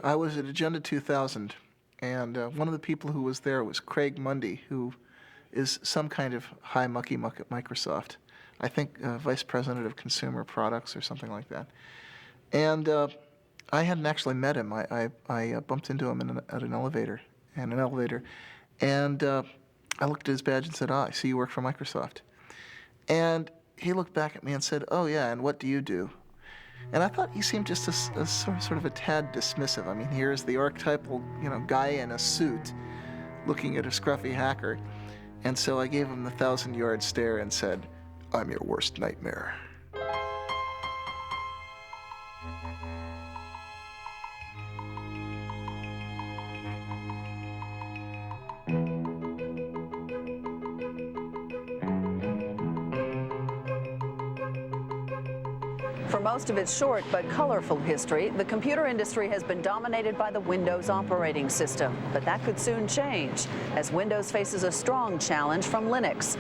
I was at Agenda 2000, and one of the people who was there was Craig Mundy, who is some kind of high mucky muck at Microsoft. I think Vice President of Consumer Products or something like that. And I hadn't actually met him. I bumped into him at an elevator, and I looked at his badge and said, I see you work for Microsoft. And he looked back at me and said, oh yeah, and what do you do? And I thought he seemed just a sort of a tad dismissive. I mean, here's the archetypal, guy in a suit looking at a scruffy hacker. And so I gave him the 1,000-yard stare and said, I'm your worst nightmare. For most of its short but colorful history, the computer industry has been dominated by the Windows operating system. But that could soon change, as Windows faces a strong challenge from Linux.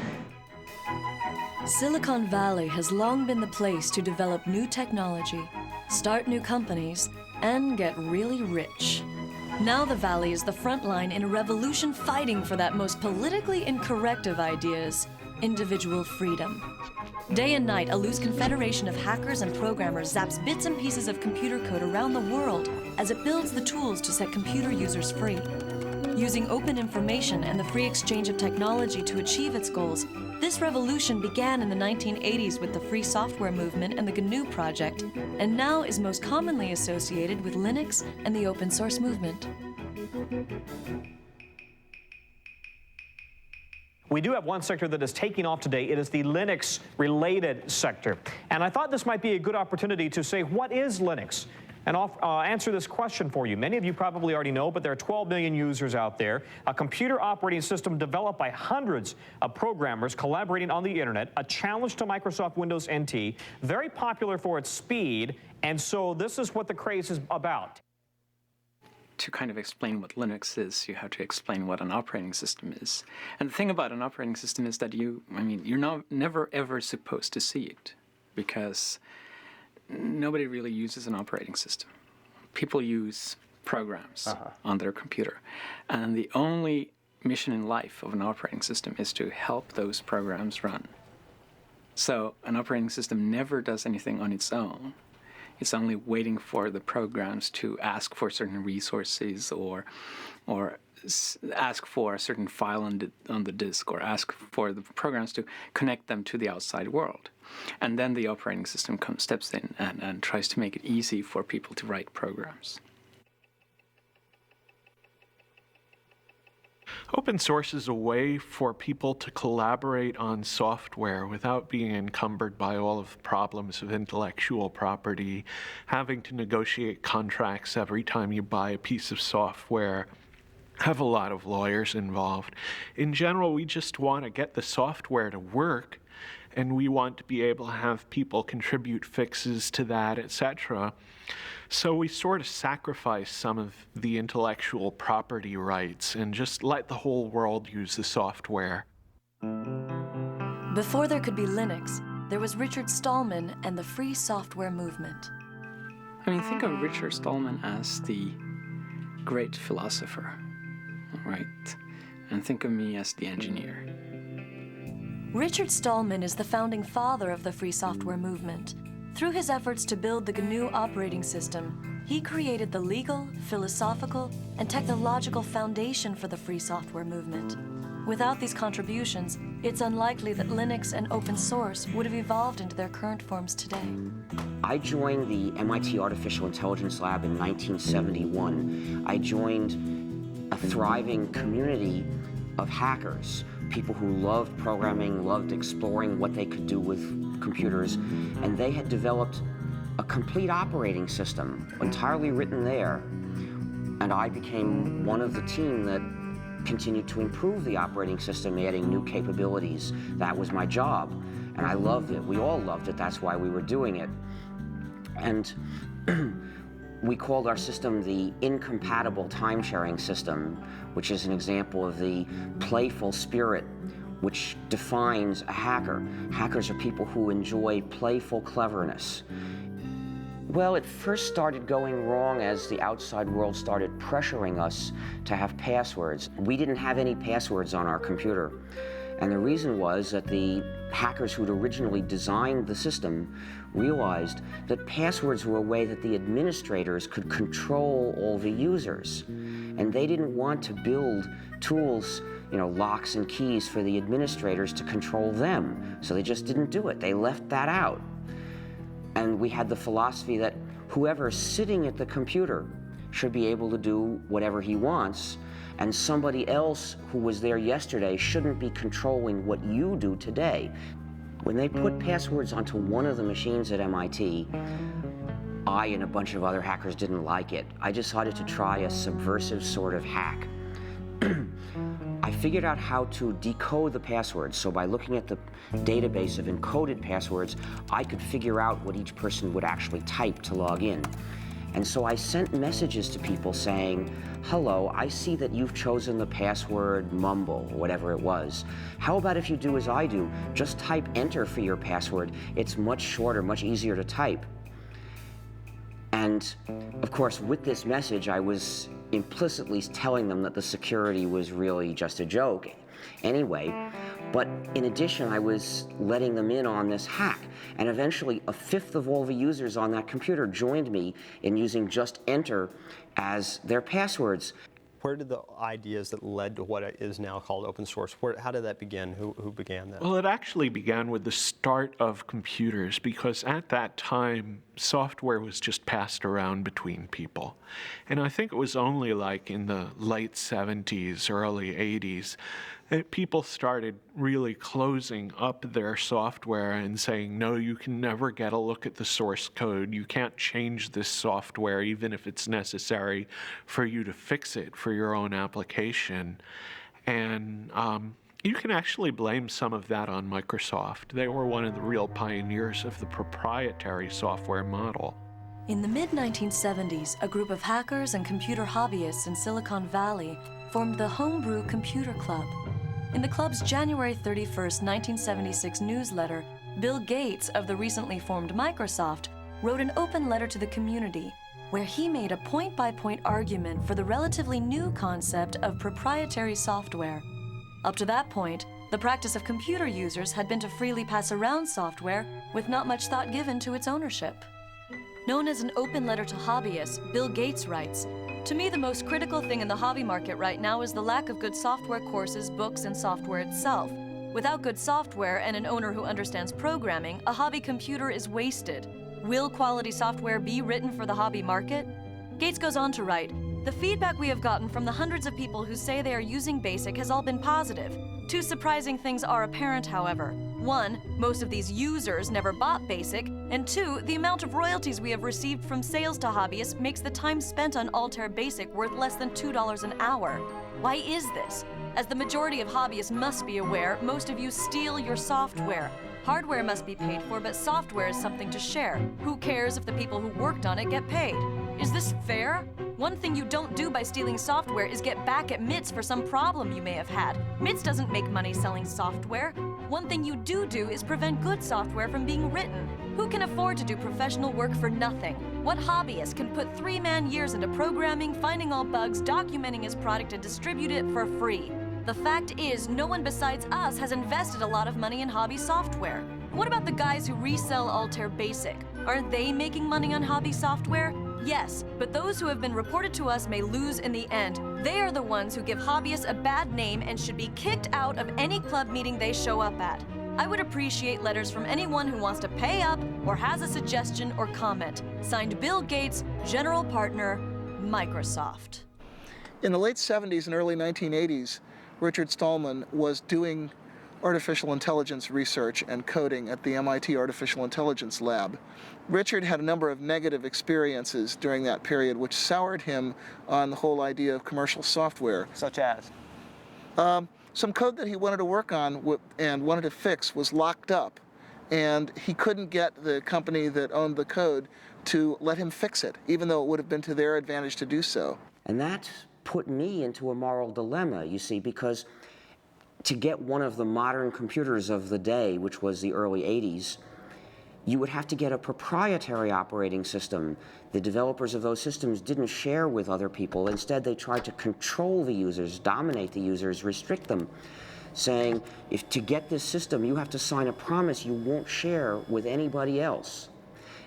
Silicon Valley has long been the place to develop new technology, start new companies, and get really rich. Now the Valley is the front line in a revolution fighting for that most politically incorrect of ideas, individual freedom. Day and night, a loose confederation of hackers and programmers zaps bits and pieces of computer code around the world as it builds the tools to set computer users free. Using open information and the free exchange of technology to achieve its goals, this revolution began in the 1980s with the free software movement and the GNU project, and now is most commonly associated with Linux and the open source movement. We do have one sector that is taking off today. It is the Linux-related sector. And I thought this might be a good opportunity to say, what is Linux? And I'll answer this question for you. Many of you probably already know, but there are 12 million users out there. A computer operating system developed by hundreds of programmers collaborating on the internet, a challenge to Microsoft Windows NT, very popular for its speed, and so this is what the craze is about. To kind of explain what Linux is, you have to explain what an operating system is. And the thing about an operating system is that you're never ever supposed to see it, because nobody really uses an operating system. People use programs on their computer. And the only mission in life of an operating system is to help those programs run. So an operating system never does anything on its own. It's only waiting for the programs to ask for certain resources or ask for a certain file on the disk, or ask for the programs to connect them to the outside world. And then the operating system steps in and tries to make it easy for people to write programs. Open source is a way for people to collaborate on software without being encumbered by all of the problems of intellectual property, having to negotiate contracts every time you buy a piece of software, have a lot of lawyers involved. In general, we just want to get the software to work, and we want to be able to have people contribute fixes to that, etc. So we sort of sacrifice some of the intellectual property rights and just let the whole world use the software. Before there could be Linux, there was Richard Stallman and the free software movement. I mean, think of Richard Stallman as the great philosopher, right? And think of me as the engineer. Richard Stallman is the founding father of the free software movement. Through his efforts to build the GNU operating system, he created the legal, philosophical, and technological foundation for the free software movement. Without these contributions, it's unlikely that Linux and open source would have evolved into their current forms today. I joined the MIT Artificial Intelligence Lab in 1971. I joined a thriving community of hackers, people who loved programming, loved exploring what they could do with computers, and they had developed a complete operating system, entirely written there. And I became one of the team that continued to improve the operating system, adding new capabilities. That was my job, and I loved it. We all loved it. That's why we were doing it. And we called our system the incompatible time-sharing system, which is an example of the playful spirit which defines a hacker. Hackers are people who enjoy playful cleverness. Well, it first started going wrong as the outside world started pressuring us to have passwords. We didn't have any passwords on our computer. And the reason was that the hackers who'd originally designed the system realized that passwords were a way that the administrators could control all the users. And they didn't want to build tools, locks and keys for the administrators to control them. So they just didn't do it. They left that out. And we had the philosophy that whoever's sitting at the computer should be able to do whatever he wants, and somebody else who was there yesterday shouldn't be controlling what you do today. When they put passwords onto one of the machines at MIT, I and a bunch of other hackers didn't like it. I decided to try a subversive sort of hack. I figured out how to decode the passwords, so by looking at the database of encoded passwords, I could figure out what each person would actually type to log in. And so I sent messages to people saying, hello, I see that you've chosen the password mumble, or whatever it was. How about if you do as I do? Just type enter for your password. It's much shorter, much easier to type. And of course, with this message, I was implicitly telling them that the security was really just a joke anyway. But in addition, I was letting them in on this hack. And eventually, a fifth of all the users on that computer joined me in using just enter as their passwords. Where did the ideas that led to what is now called open source, how did that begin? Who began that? Well, it actually began with the start of computers, because at that time, software was just passed around between people. And I think it was only like in the late 70s, early 80s, that people started really closing up their software and saying, no, you can never get a look at the source code. You can't change this software, even if it's necessary for you to fix it for your own application. And you can actually blame some of that on Microsoft. They were one of the real pioneers of the proprietary software model. In the mid-1970s, a group of hackers and computer hobbyists in Silicon Valley formed the Homebrew Computer Club. In the club's January 31st, 1976 newsletter, Bill Gates of the recently formed Microsoft wrote an open letter to the community where he made a point-by-point argument for the relatively new concept of proprietary software. Up to that point, the practice of computer users had been to freely pass around software with not much thought given to its ownership. Known as an open letter to hobbyists, Bill Gates writes, "To me, the most critical thing in the hobby market right now is the lack of good software courses, books, and software itself. Without good software and an owner who understands programming, a hobby computer is wasted. Will quality software be written for the hobby market?" Gates goes on to write, "The feedback we have gotten from the hundreds of people who say they are using BASIC has all been positive. Two surprising things are apparent, however. One, most of these users never bought BASIC, and two, the amount of royalties we have received from sales to hobbyists makes the time spent on Altair BASIC worth less than $2 an hour. Why is this? As the majority of hobbyists must be aware, most of you steal your software. Hardware must be paid for, but software is something to share. Who cares if the people who worked on it get paid? Is this fair? One thing you don't do by stealing software is get back at MITS for some problem you may have had. MITS doesn't make money selling software. One thing you do is prevent good software from being written. Who can afford to do professional work for nothing? What hobbyist can put 3-man years into programming, finding all bugs, documenting his product, and distribute it for free? The fact is, no one besides us has invested a lot of money in hobby software. What about the guys who resell Altair BASIC? Aren't they making money on hobby software? Yes, but those who have been reported to us may lose in the end. They are the ones who give hobbyists a bad name and should be kicked out of any club meeting they show up at. I would appreciate letters from anyone who wants to pay up or has a suggestion or comment. Signed, Bill Gates, General Partner, Microsoft." In the late 70s and early 1980s, Richard Stallman was doing artificial intelligence research and coding at the MIT Artificial Intelligence Lab. Richard had a number of negative experiences during that period which soured him on the whole idea of commercial software. Such as? Some code that he wanted to work on and wanted to fix was locked up, and he couldn't get the company that owned the code to let him fix it, even though it would have been to their advantage to do so. And that put me into a moral dilemma, you see, because to get one of the modern computers of the day, which was the early 80s, you would have to get a proprietary operating system. The developers of those systems didn't share with other people. Instead, they tried to control the users, dominate the users, restrict them, saying, if to get this system, you have to sign a promise you won't share with anybody else.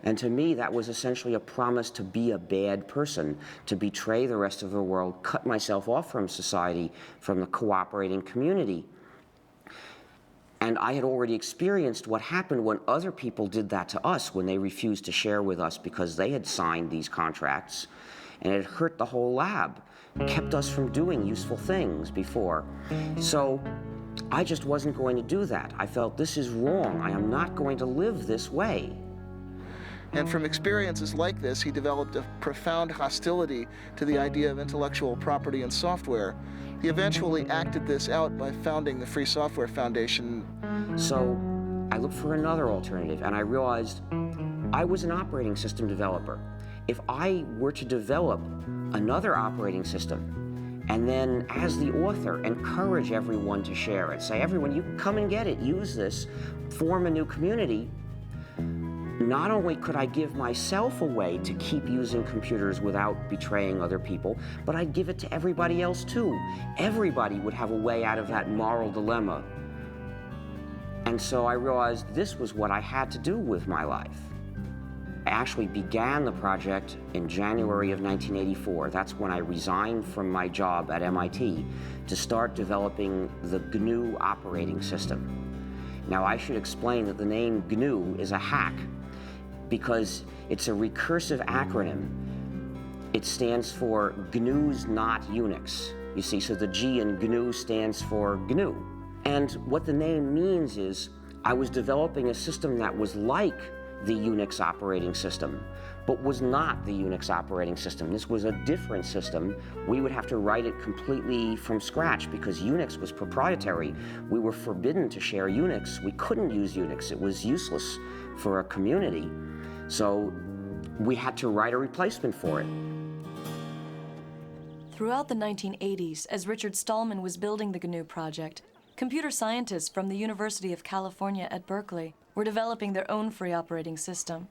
And to me, that was essentially a promise to be a bad person, to betray the rest of the world, cut myself off from society, from the cooperating community. And I had already experienced what happened when other people did that to us, when they refused to share with us because they had signed these contracts. And it hurt the whole lab, kept us from doing useful things before. So I just wasn't going to do that. I felt, this is wrong. I am not going to live this way. And from experiences like this, he developed a profound hostility to the idea of intellectual property in software. He eventually acted this out by founding the Free Software Foundation. So I looked for another alternative, and I realized I was an operating system developer. If I were to develop another operating system, and then as the author, encourage everyone to share it, say, everyone, you come and get it, use this, form a new community, not only could I give myself a way to keep using computers without betraying other people, but I'd give it to everybody else too. Everybody would have a way out of that moral dilemma. And so I realized this was what I had to do with my life. I actually began the project in January of 1984. That's when I resigned from my job at MIT to start developing the GNU operating system. Now, I should explain that the name GNU is a hack, because it's a recursive acronym. It stands for GNU's not Unix. You see, so the G in GNU stands for GNU. And what the name means is I was developing a system that was like the Unix operating system, but was not the Unix operating system. This was a different system. We would have to write it completely from scratch because Unix was proprietary. We were forbidden to share Unix. We couldn't use Unix. It was useless for a community. So we had to write a replacement for it. Throughout the 1980s, as Richard Stallman was building the GNU project, computer scientists from the University of California at Berkeley were developing their own free operating system.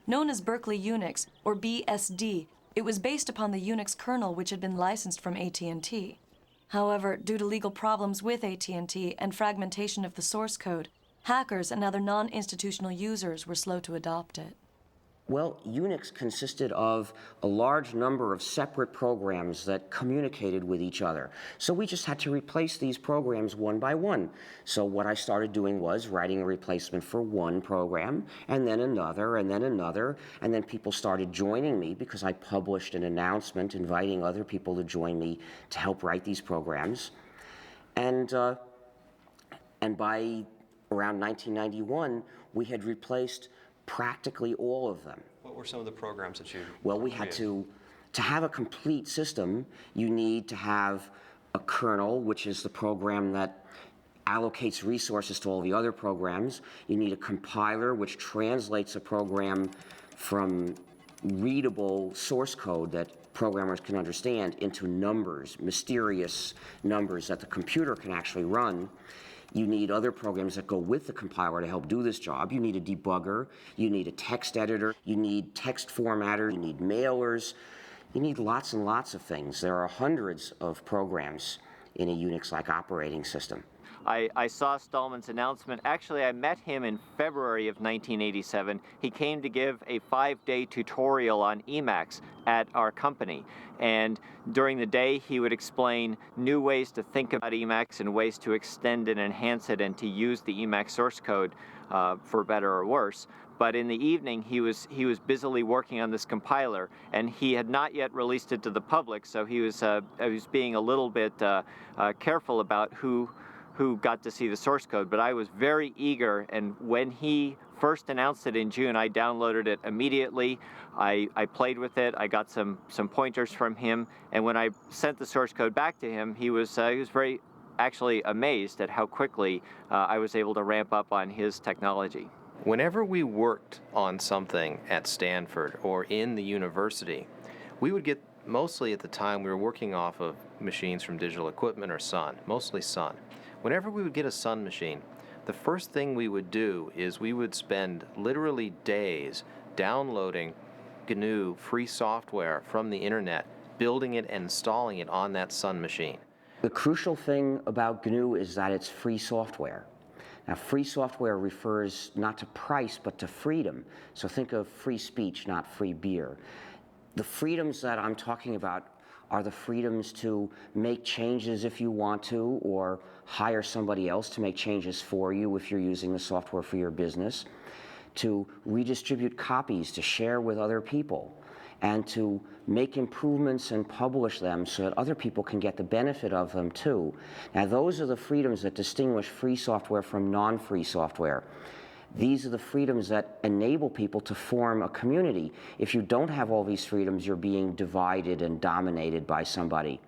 Known as Berkeley Unix, or BSD, it was based upon the Unix kernel which had been licensed from AT&T. However, due to legal problems with AT&T and fragmentation of the source code, hackers and other non-institutional users were slow to adopt it. Well, Unix consisted of a large number of separate programs that communicated with each other. So we just had to replace these programs one by one. So what I started doing was writing a replacement for one program, and then another, and then another, and then people started joining me because I published an announcement inviting other people to join me to help write these programs. And by around 1991, we had replaced practically all of them. What were some of the programs that you Well, we had to have a complete system, you need to have a kernel, which is the program that allocates resources to all the other programs. You need a compiler, which translates a program from readable source code that programmers can understand into numbers, mysterious numbers that the computer can actually run. You need other programs that go with the compiler to help do this job. You need a debugger, you need a text editor, you need text formatter, you need mailers, you need lots and lots of things. There are hundreds of programs in a Unix-like operating system. I saw Stallman's announcement. Actually, I met him in February of 1987. He came to give a 5-day tutorial on Emacs at our company. And during the day, he would explain new ways to think about Emacs and ways to extend and enhance it and to use the Emacs source code for better or worse. But in the evening, he was busily working on this compiler, and he had not yet released it to the public, so he was being a little bit careful about who got to see the source code, but I was very eager, and when he first announced it in June, I downloaded it immediately. I played with it, I got some pointers from him, and when I sent the source code back to him, he was very actually amazed at how quickly I was able to ramp up on his technology. Whenever we worked on something at Stanford or in the university, we would get, mostly at the time we were working off of machines from Digital Equipment or Sun, mostly Sun. Whenever we would get a Sun machine, the first thing we would do is we would spend literally days downloading GNU free software from the internet, building it and installing it on that Sun machine. The crucial thing about GNU is that it's free software. Now, free software refers not to price, but to freedom. So think of free speech, not free beer. The freedoms that I'm talking about are the freedoms to make changes if you want to, or hire somebody else to make changes for you if you're using the software for your business, to redistribute copies, to share with other people, and to make improvements and publish them so that other people can get the benefit of them too. Now, those are the freedoms that distinguish free software from non-free software. These are the freedoms that enable people to form a community. If you don't have all these freedoms, you're being divided and dominated by somebody.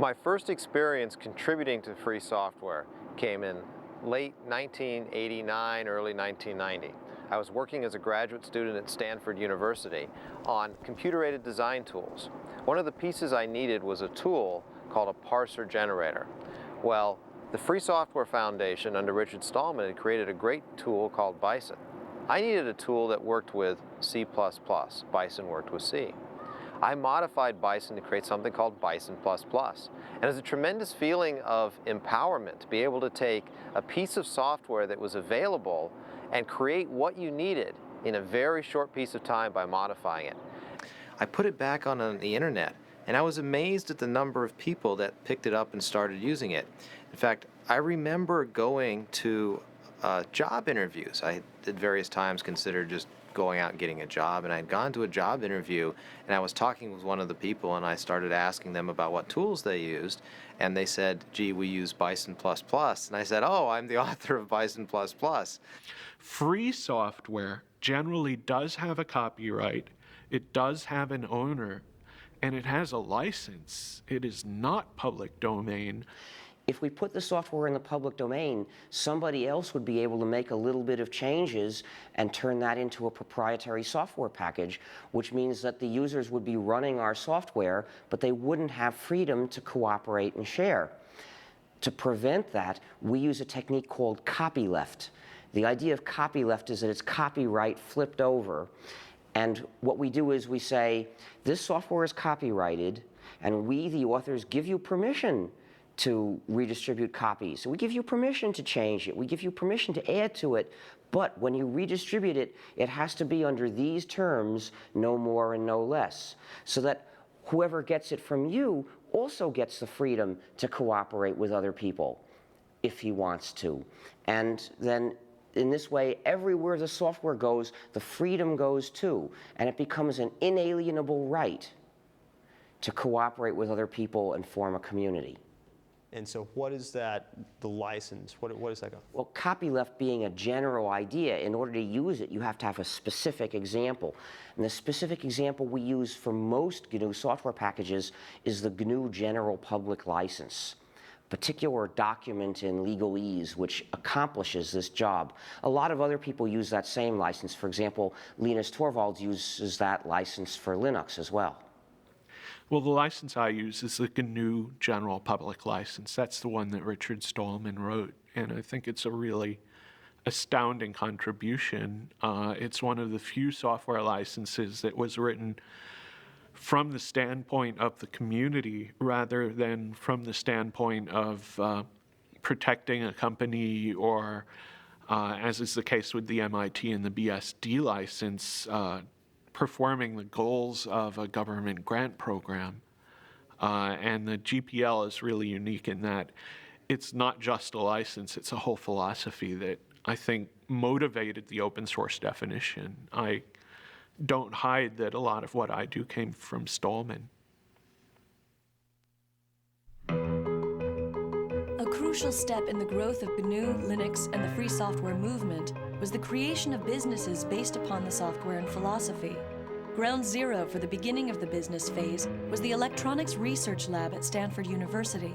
My first experience contributing to free software came in late 1989, early 1990. I was working as a graduate student at Stanford University on computer-aided design tools. One of the pieces I needed was a tool called a parser generator. Well, the Free Software Foundation under Richard Stallman had created a great tool called Bison. I needed a tool that worked with C++. Bison worked with C. I modified Bison to create something called Bison++. And it was a tremendous feeling of empowerment to be able to take a piece of software that was available and create what you needed in a very short piece of time by modifying it. I put it back on the internet, and I was amazed at the number of people that picked it up and started using it. In fact, I remember going to job interviews. I at various times considered just going out and getting a job, and I had gone to a job interview, and I was talking with one of the people, and I started asking them about what tools they used, and they said, gee, we use Bison++, and I said, oh, I'm the author of Bison++. Free software generally does have a copyright, it does have an owner, and it has a license. It is not public domain. If we put the software in the public domain, somebody else would be able to make a little bit of changes and turn that into a proprietary software package, which means that the users would be running our software, but they wouldn't have freedom to cooperate and share. To prevent that, we use a technique called copyleft. The idea of copyleft is that it's copyright flipped over. And what we do is we say, this software is copyrighted, and we, the authors, give you permission to redistribute copies. So we give you permission to change it. We give you permission to add to it. But when you redistribute it, it has to be under these terms, no more and no less, so that whoever gets it from you also gets the freedom to cooperate with other people if he wants to. And then in this way, everywhere the software goes, the freedom goes too, and it becomes an inalienable right to cooperate with other people and form a community. And so what is that, the license? What is that? Well, copyleft being a general idea, in order to use it, you have to have a specific example. And the specific example we use for most GNU software packages is the GNU General Public License, a particular document in legalese which accomplishes this job. A lot of other people use that same license. For example, Linus Torvalds uses that license for Linux as well. Well, the license I use is the GNU General Public License. That's the one that Richard Stallman wrote, and I think it's a really astounding contribution. It's one of the few software licenses that was written from the standpoint of the community rather than from the standpoint of protecting a company or, as is the case with the MIT and the BSD license, performing the goals of a government grant program. And the GPL is really unique in that it's not just a license, it's a whole philosophy that I think motivated the open source definition. I don't hide that a lot of what I do came from Stallman. A crucial step in the growth of GNU, Linux, and the free software movement was the creation of businesses based upon the software and philosophy. Ground zero for the beginning of the business phase was the Electronics Research Lab at Stanford University.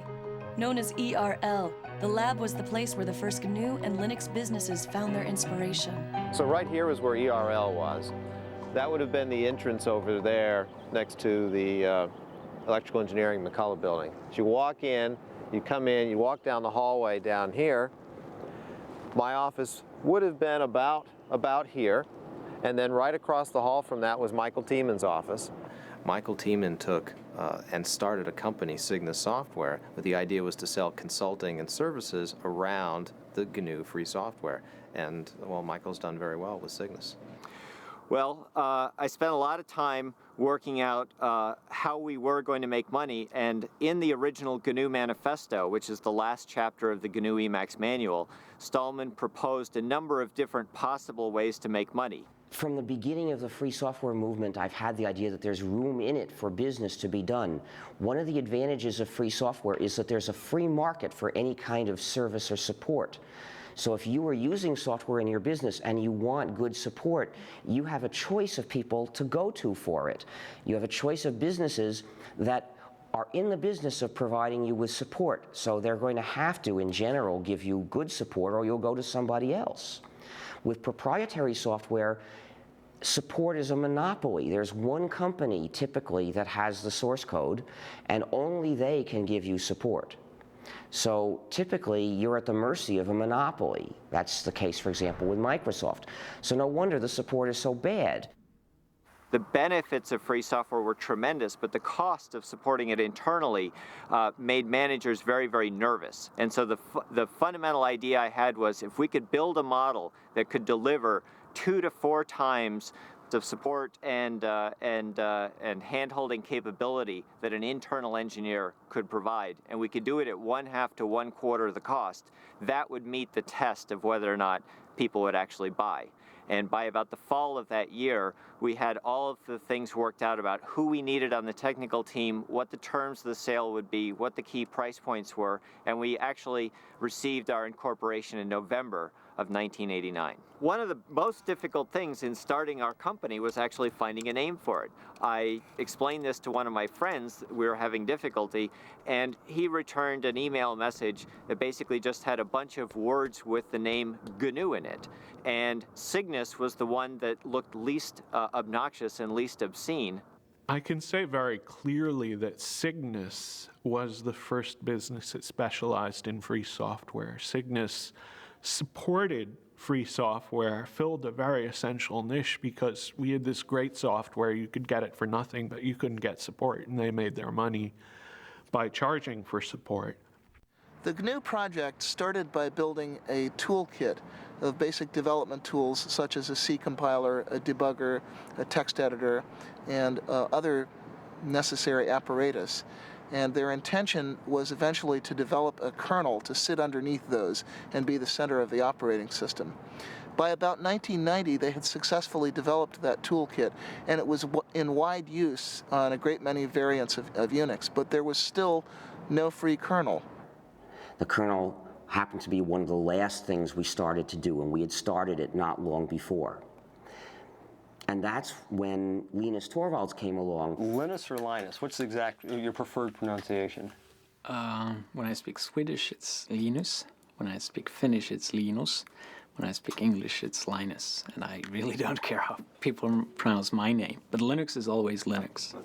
Known as ERL, the lab was the place where the first GNU and Linux businesses found their inspiration. So right here is where ERL was. That would have been the entrance over there next to the Electrical Engineering McCullough building. As you walk in, you come in, you walk down the hallway down here, My office would have been about here, and then right across the hall from that was Michael Tieman's office. Michael Tieman took and started a company, Cygnus Software, but the idea was to sell consulting and services around the GNU free software. And, well, Michael's done very well with Cygnus. Well, I spent a lot of time working out how we were going to make money, and in the original GNU manifesto, which is the last chapter of the GNU Emacs manual, Stallman proposed a number of different possible ways to make money. From the beginning of the free software movement, I've had the idea that there's room in it for business to be done. One of the advantages of free software is that there's a free market for any kind of service or support. So if you are using software in your business and you want good support, you have a choice of people to go to for it. You have a choice of businesses that are in the business of providing you with support. So they're going to have to, in general, give you good support, or you'll go to somebody else. With proprietary software, support is a monopoly. There's one company, typically, that has the source code, and only they can give you support. So typically, you're at the mercy of a monopoly. That's the case, for example, with Microsoft. So no wonder the support is so bad. The benefits of free software were tremendous, but the cost of supporting it internally made managers very, very nervous. And so the fundamental idea I had was, if we could build a model that could deliver 2 to 4 times of support and hand-holding capability that an internal engineer could provide, and we could do it at 1/2 to 1/4 the cost, that would meet the test of whether or not people would actually buy. And by about the fall of that year, we had all of the things worked out about who we needed on the technical team, what the terms of the sale would be, what the key price points were, and we actually received our incorporation in November of 1989. One of the most difficult things in starting our company was actually finding a name for it. I explained this to one of my friends. We were having difficulty, and he returned an email message that basically just had a bunch of words with the name GNU in it. And Cygnus was the one that looked least obnoxious and least obscene. I can say very clearly that Cygnus was the first business that specialized in free software. Cygnus supported free software, filled a very essential niche because we had this great software. You could get it for nothing, but you couldn't get support, and they made their money by charging for support. The GNU project started by building a toolkit of basic development tools such as a C compiler, a debugger, a text editor, and other necessary apparatus. And their intention was eventually to develop a kernel to sit underneath those and be the center of the operating system. By about 1990, they had successfully developed that toolkit, and it was in wide use on a great many variants of Unix, but there was still no free kernel. The kernel happened to be one of the last things we started to do, and we had started it not long before. And that's when Linus Torvalds came along. Linus or Linus? What's your preferred pronunciation? When I speak Swedish, it's Linus. When I speak Finnish, it's Linus. When I speak English, it's Linus. And I really don't care how people pronounce my name. But Linux is always Linux.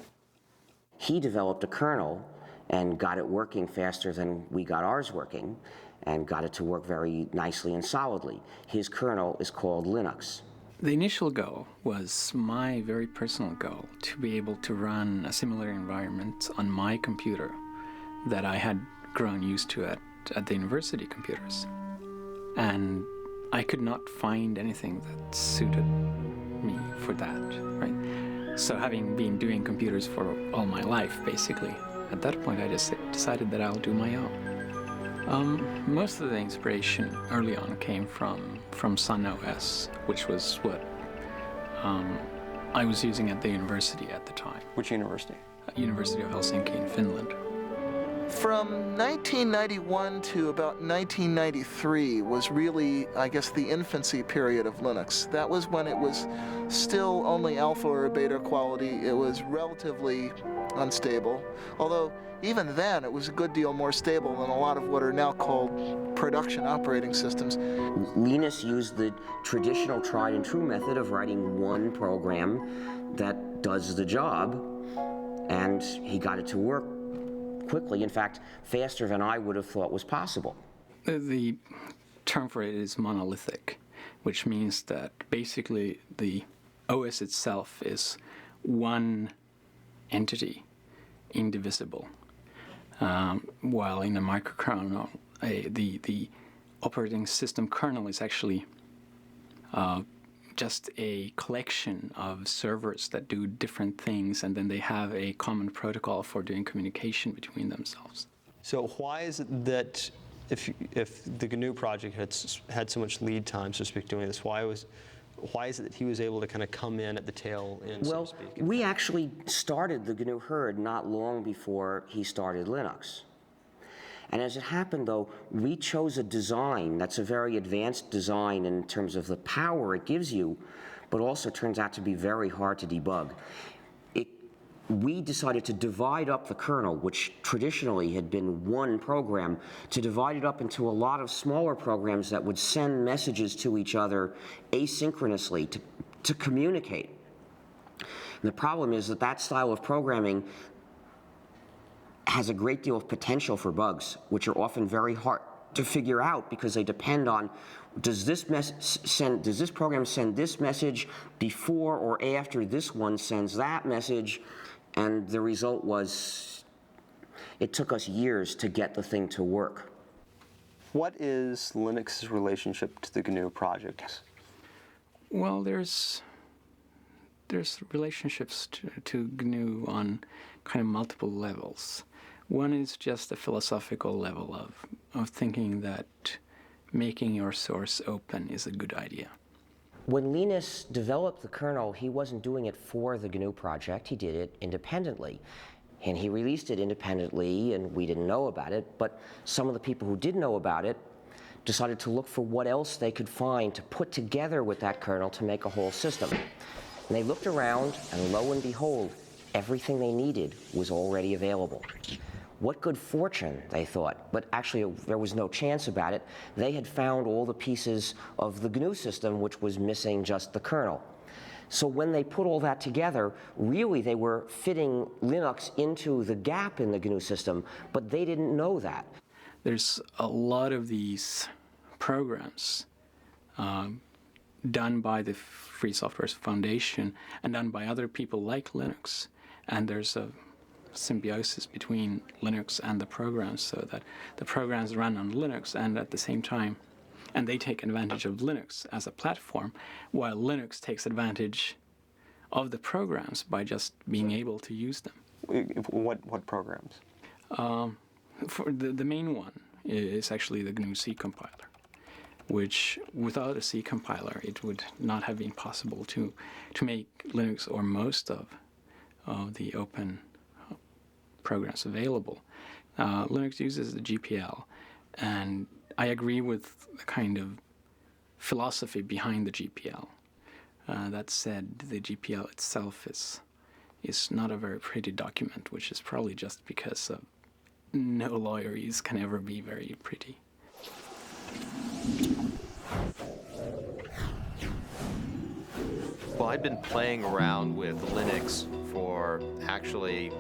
He developed a kernel and got it working faster than we got ours working, and got it to work very nicely and solidly. His kernel is called Linux. The initial goal was my very personal goal, to be able to run a similar environment on my computer that I had grown used to at the university computers. And I could not find anything that suited me for that, right? So having been doing computers for all my life, basically, at that point I just decided that I'll do my own. Most of the inspiration early on came from Sun OS, which was what I was using at the university at the time. Which university? University of Helsinki in Finland. From 1991 to about 1993 was really, I guess, the infancy period of Linux. That was when it was still only alpha or beta quality. It was relatively unstable, although even then it was a good deal more stable than a lot of what are now called production operating systems. Linus used the traditional tried and true method of writing one program that does the job, and he got it to work quickly, in fact, faster than I would have thought was possible. The term for it is monolithic, which means that basically the OS itself is one entity, indivisible, while in a microkernel, the operating system kernel is actually just a collection of servers that do different things, and then they have a common protocol for doing communication between themselves. So why is it that if the GNU project had so much lead time, so to speak, doing this, why is it that he was able to kind of come in at the tail end, so to speak? We actually started the GNU herd not long before he started Linux. And as it happened, though, we chose a design that's a very advanced design in terms of the power it gives you, but also turns out to be very hard to debug. We decided to divide up the kernel, which traditionally had been one program, to divide it up into a lot of smaller programs that would send messages to each other asynchronously to communicate. And the problem is that that style of programming has a great deal of potential for bugs, which are often very hard to figure out because they depend on does this program send this message before or after this one sends that message. And the result was, it took us years to get the thing to work. What is Linux's relationship to the GNU project? Well, there's relationships to GNU on kind of multiple levels. One is just the philosophical level of thinking that making your source open is a good idea. When Linus developed the kernel, he wasn't doing it for the GNU project, he did it independently. And he released it independently, and we didn't know about it, but some of the people who did know about it decided to look for what else they could find to put together with that kernel to make a whole system. And they looked around, and lo and behold, everything they needed was already available. What good fortune, they thought, but actually there was no chance about it. They had found all the pieces of the GNU system, which was missing just the kernel. So when they put all that together, really they were fitting Linux into the gap in the GNU system, but they didn't know that. There's a lot of these programs done by the Free Software Foundation and done by other people like Linux, and there's a symbiosis between Linux and the programs, so that the programs run on Linux and at the same time, and they take advantage of Linux as a platform, while Linux takes advantage of the programs by just being able to use them. What programs? For the main one is actually the GNU C compiler, which without a C compiler it would not have been possible to make Linux or most of the open programs available. Linux uses the GPL, and I agree with the kind of philosophy behind the GPL. That said, the GPL itself is not a very pretty document, which is probably just because no lawyers can ever be very pretty. Well, I'd been playing around with Linux for actually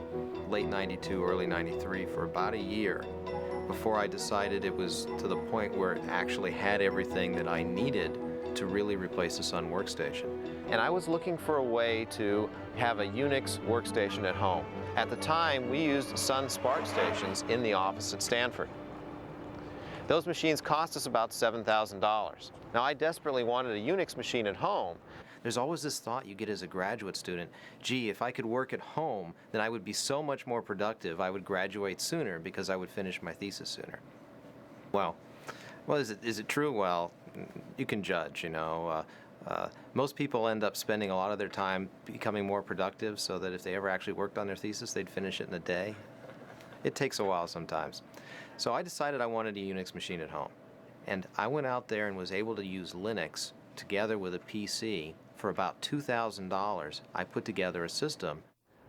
late 92, early 93 for about a year before I decided it was to the point where it actually had everything that I needed to really replace the Sun workstation. And I was looking for a way to have a Unix workstation at home. At the time, we used Sun Spark stations in the office at Stanford. Those machines cost us about $7,000. Now, I desperately wanted a Unix machine at home. There's always this thought you get as a graduate student, gee, if I could work at home, then I would be so much more productive. I would graduate sooner because I would finish my thesis sooner. Well, is it true? Well, you can judge, you know. Most people end up spending a lot of their time becoming more productive so that if they ever actually worked on their thesis, they'd finish it in a day. It takes a while sometimes. So I decided I wanted a Unix machine at home. And I went out there and was able to use Linux together with a PC. For about $2,000, I put together a system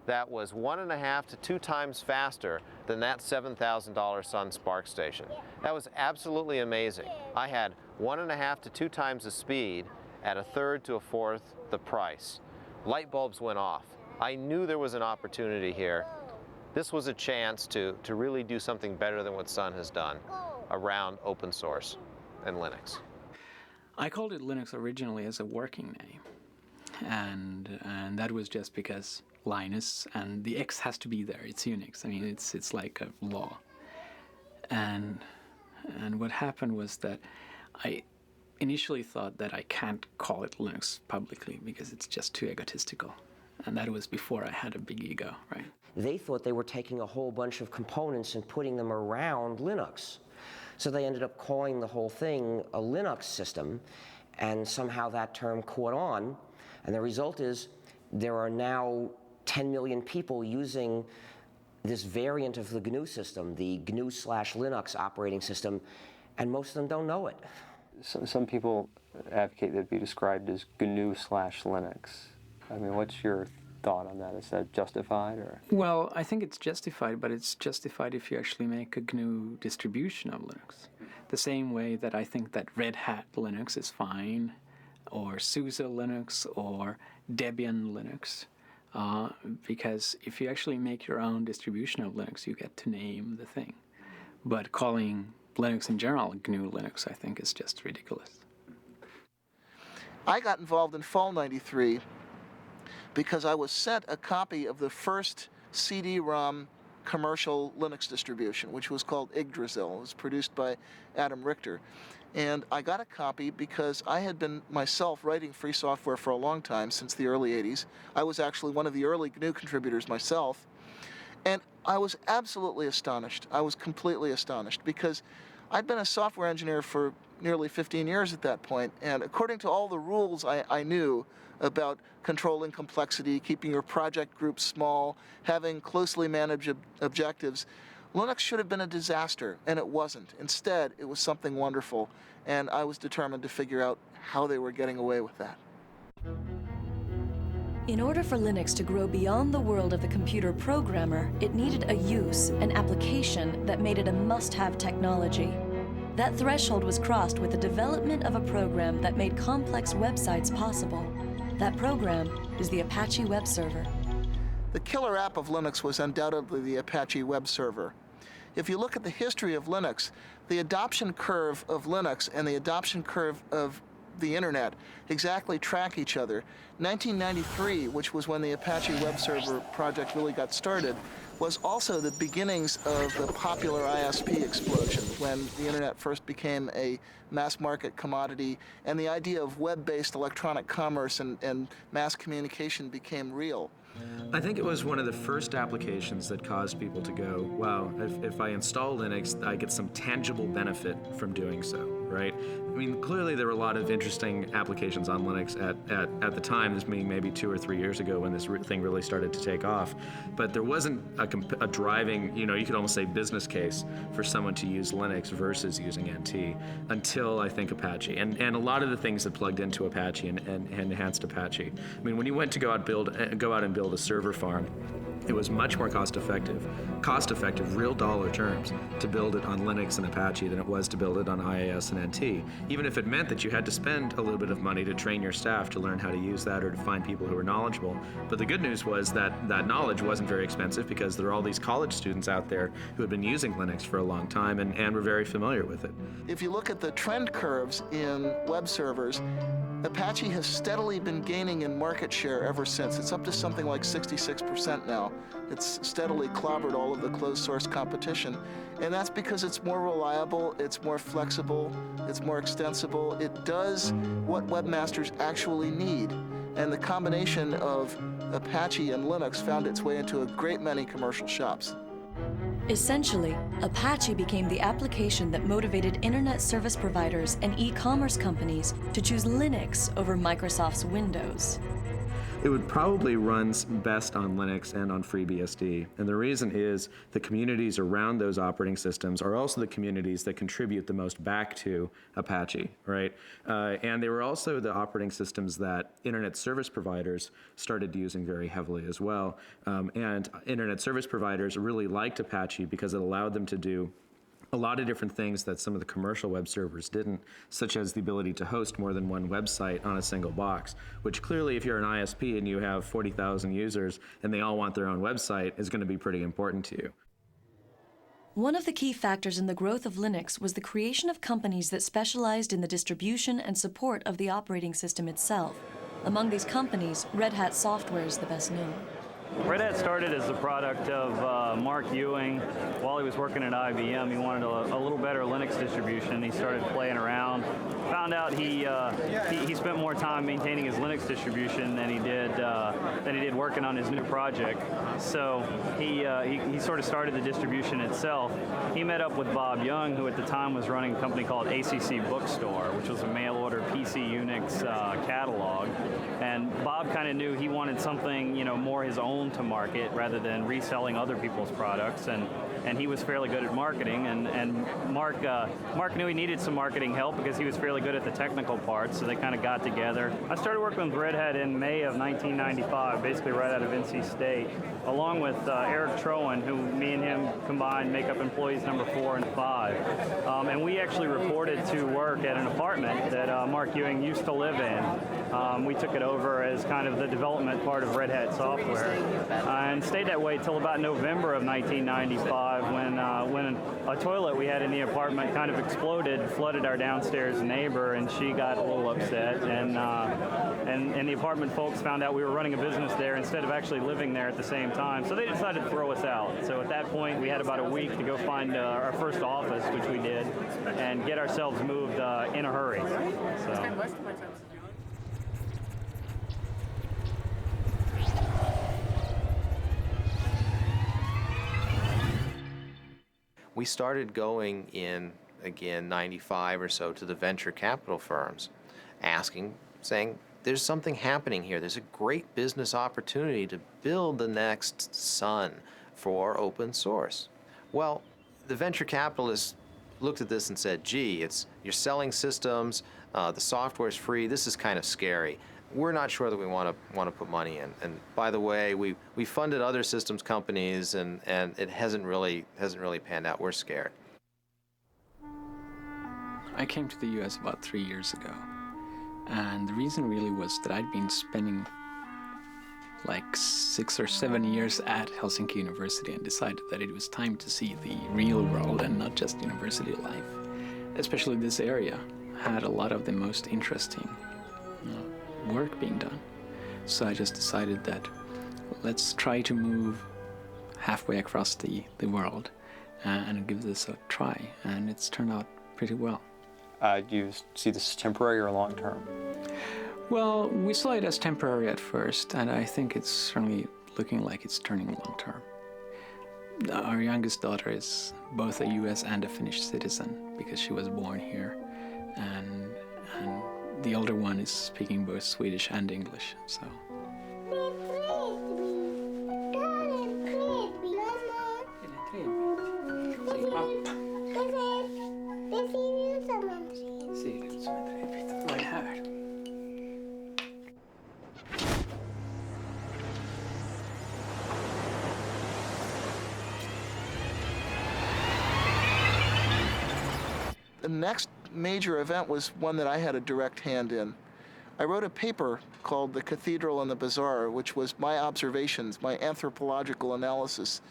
that was 1.5 to 2 times faster than that $7,000 Sun Spark station. That was absolutely amazing. I had 1.5 to 2 times the speed at 1/3 to 1/4 the price. Light bulbs went off. I knew there was an opportunity here. This was a chance to really do something better than what Sun has done around open source. and Linux? I called it Linux originally as a working name, and that was just because Linus, and the X has to be there. It's Unix. I mean, it's like a law. And what happened was that I initially thought that I can't call it Linux publicly because it's just too egotistical, and that was before I had a big ego, right? They thought they were taking a whole bunch of components and putting them around Linux. So they ended up calling the whole thing a Linux system, and somehow that term caught on, and the result is there are now 10 million people using this variant of the GNU system, the GNU/Linux operating system, and most of them don't know it. Some people advocate that it be described as GNU/Linux. I mean, what's your thought on that? Is that justified, or? Well, I think it's justified, but it's justified if you actually make a GNU distribution of Linux. The same way that I think that Red Hat Linux is fine, or SUSE Linux, or Debian Linux. Because if you actually make your own distribution of Linux, you get to name the thing. But calling Linux in general GNU Linux, I think, is just ridiculous. I got involved in fall '93 because I was sent a copy of the first CD-ROM commercial Linux distribution, which was called Yggdrasil. It was produced by Adam Richter. And I got a copy because I had been myself writing free software for a long time, since the early '80s. I was actually one of the early GNU contributors myself. And I was absolutely astonished. I was completely astonished because I'd been a software engineer for nearly 15 years at that point, and according to all the rules I knew about controlling complexity, keeping your project groups small, having closely managed objectives, Linux should have been a disaster, and it wasn't. Instead, it was something wonderful, and I was determined to figure out how they were getting away with that. In order for Linux to grow beyond the world of the computer programmer, it needed a use, an application that made it a must-have technology. That threshold was crossed with the development of a program that made complex websites possible. That program is the Apache web server. The killer app of Linux was undoubtedly the Apache web server. If you look at the history of Linux, the adoption curve of Linux and the adoption curve of the internet exactly track each other. 1993, which was when the Apache web server project really got started, was also the beginnings of the popular ISP explosion, when the internet first became a mass market commodity and the idea of web-based electronic commerce and mass communication became real. I think it was one of the first applications that caused people to go, wow, if I install Linux, I get some tangible benefit from doing so, right? I mean, clearly there were a lot of interesting applications on Linux at the time, this being maybe 2 or 3 years ago when this thing really started to take off. But there wasn't a driving, you could almost say business case for someone to use Linux versus using NT until, I think, Apache. And a lot of the things that plugged into Apache and enhanced Apache. I mean, when you went to go out and build a server farm, it was much more cost-effective, real dollar terms, to build it on Linux and Apache than it was to build it on IIS and NT, even if it meant that you had to spend a little bit of money to train your staff to learn how to use that or to find people who were knowledgeable. But the good news was that that knowledge wasn't very expensive because there are all these college students out there who had been using Linux for a long time and were very familiar with it. If you look at the trend curves in web servers, Apache has steadily been gaining in market share ever since. It's up to something like 66% now. It's steadily clobbered all of the closed source competition. And that's because it's more reliable, it's more flexible, it's more extensible. It does what webmasters actually need. And the combination of Apache and Linux found its way into a great many commercial shops. Essentially, Apache became the application that motivated internet service providers and e-commerce companies to choose Linux over Microsoft's Windows. It would probably run best on Linux and on FreeBSD. And the reason is the communities around those operating systems are also the communities that contribute the most back to Apache, right? And they were also the operating systems that internet service providers started using very heavily as well. And internet service providers really liked Apache because it allowed them to do a lot of different things that some of the commercial web servers didn't, such as the ability to host more than one website on a single box, which clearly if you're an ISP and you have 40,000 users and they all want their own website is going to be pretty important to you. One of the key factors in the growth of Linux was the creation of companies that specialized in the distribution and support of the operating system itself. Among these companies, Red Hat Software is the best known. Red Hat started as the product of Mark Ewing. While he was working at IBM, he wanted a little better Linux distribution. He started playing around. Found out he spent more time maintaining his Linux distribution than he did working on his new project. So he sort of started the distribution itself. He met up with Bob Young, who at the time was running a company called ACC Bookstore, which was a mail-order PC Unix catalog. And Bob kind of knew he wanted something, more his own to market rather than reselling other people's products, and he was fairly good at marketing, and Mark knew he needed some marketing help because he was fairly good at the technical parts, so they kind of got together. I started working with Red Hat in May of 1995, basically right out of NC State, along with Eric Trowan, who me and him combined make up employees number 4 and 5. And we actually reported to work at an apartment that Mark Ewing used to live in. We took it over as kind of the development part of Red Hat Software, and stayed that way till about November of 1995 when a toilet we had in the apartment kind of exploded, flooded our downstairs neighbor, and she got a little upset, and the apartment folks found out we were running a business there instead of actually living there at the same time, so they decided to throw us out. So at that point we had about a week to go find our first office, which we did, and get ourselves moved in a hurry. So. We started going in, again, 95 or so to the venture capital firms, saying, there's something happening here. There's a great business opportunity to build the next Sun for open source. Well, the venture capitalists looked at this and said, gee, you're selling systems, the software's free, this is kind of scary. We're not sure that we want to put money in. And by the way, we funded other systems companies, and it hasn't really panned out. We're scared. I came to the U.S. about 3 years ago, and the reason really was that I'd been spending like 6 or 7 years at Helsinki University and decided that it was time to see the real world and not just university life. Especially this area had a lot of the most interesting work being done. So I just decided that let's try to move halfway across the world and give this a try, and it's turned out pretty well. Do you see this as temporary or long-term? Well, we saw it as temporary at first, and I think it's certainly looking like it's turning long-term. Our youngest daughter is both a US and a Finnish citizen because she was born here, and the older one is speaking both Swedish and English, so. The next major event was one that I had a direct hand in. I wrote a paper called The Cathedral and the Bazaar, which was my observations, my anthropological analysis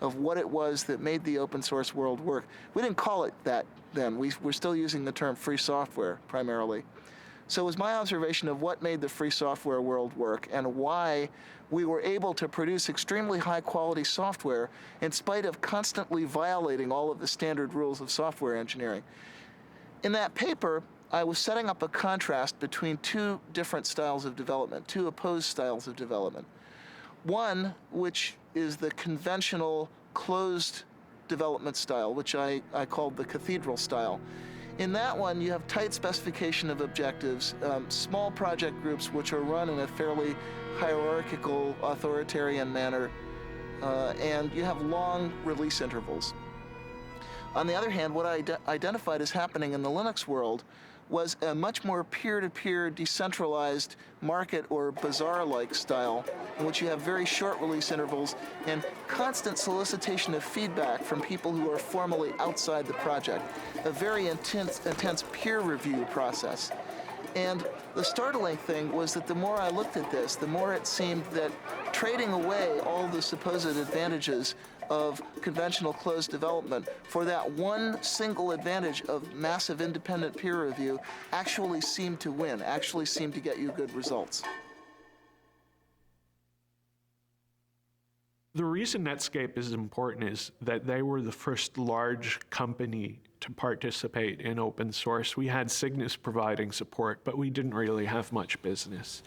of what it was that made the open source world work. We didn't call it that then. We're still using the term free software primarily. So it was my observation of what made the free software world work and why we were able to produce extremely high quality software in spite of constantly violating all of the standard rules of software engineering. In that paper, I was setting up a contrast between two different styles of development, two opposed styles of development. One, which is the conventional closed development style, which I called the cathedral style. In that one, you have tight specification of objectives, small project groups which are run in a fairly hierarchical, authoritarian manner, and you have long release intervals. On the other hand, what I identified as happening in the Linux world was a much more peer-to-peer, decentralized market or bazaar-like style in which you have very short release intervals and constant solicitation of feedback from people who are formally outside the project, a very intense peer review process. And the startling thing was that the more I looked at this, the more it seemed that trading away all the supposed advantages of conventional closed development for that one single advantage of massive independent peer review actually seemed to win, actually seemed to get you good results. The reason Netscape is important is that they were the first large company to participate in open source. We had Cygnus providing support, but we didn't really have much business.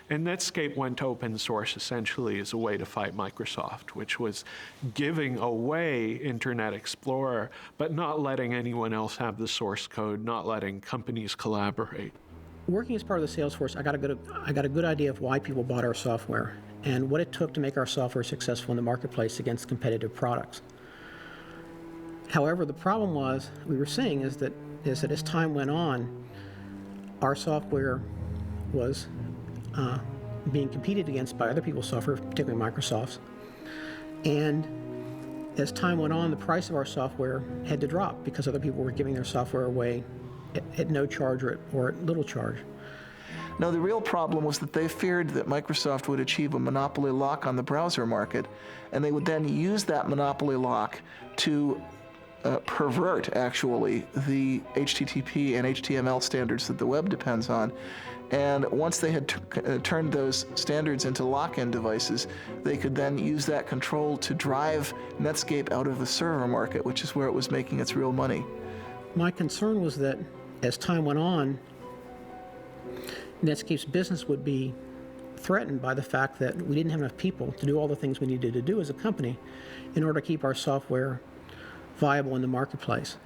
And Netscape went to open source essentially as a way to fight Microsoft, which was giving away Internet Explorer, but not letting anyone else have the source code, not letting companies collaborate. Working as part of the sales force, I got a good idea of why people bought our software and what it took to make our software successful in the marketplace against competitive products. However, the problem we were seeing is that as time went on, our software was being competed against by other people's software, particularly Microsoft's. And as time went on, the price of our software had to drop because other people were giving their software away at no charge or at little charge. No, the real problem was that they feared that Microsoft would achieve a monopoly lock on the browser market, and they would then use that monopoly lock to pervert, actually, the HTTP and HTML standards that the web depends on. And once they had turned those standards into lock-in devices, they could then use that control to drive Netscape out of the server market, which is where it was making its real money. My concern was that as time went on, Netscape's business would be threatened by the fact that we didn't have enough people to do all the things we needed to do as a company in order to keep our software viable in the marketplace.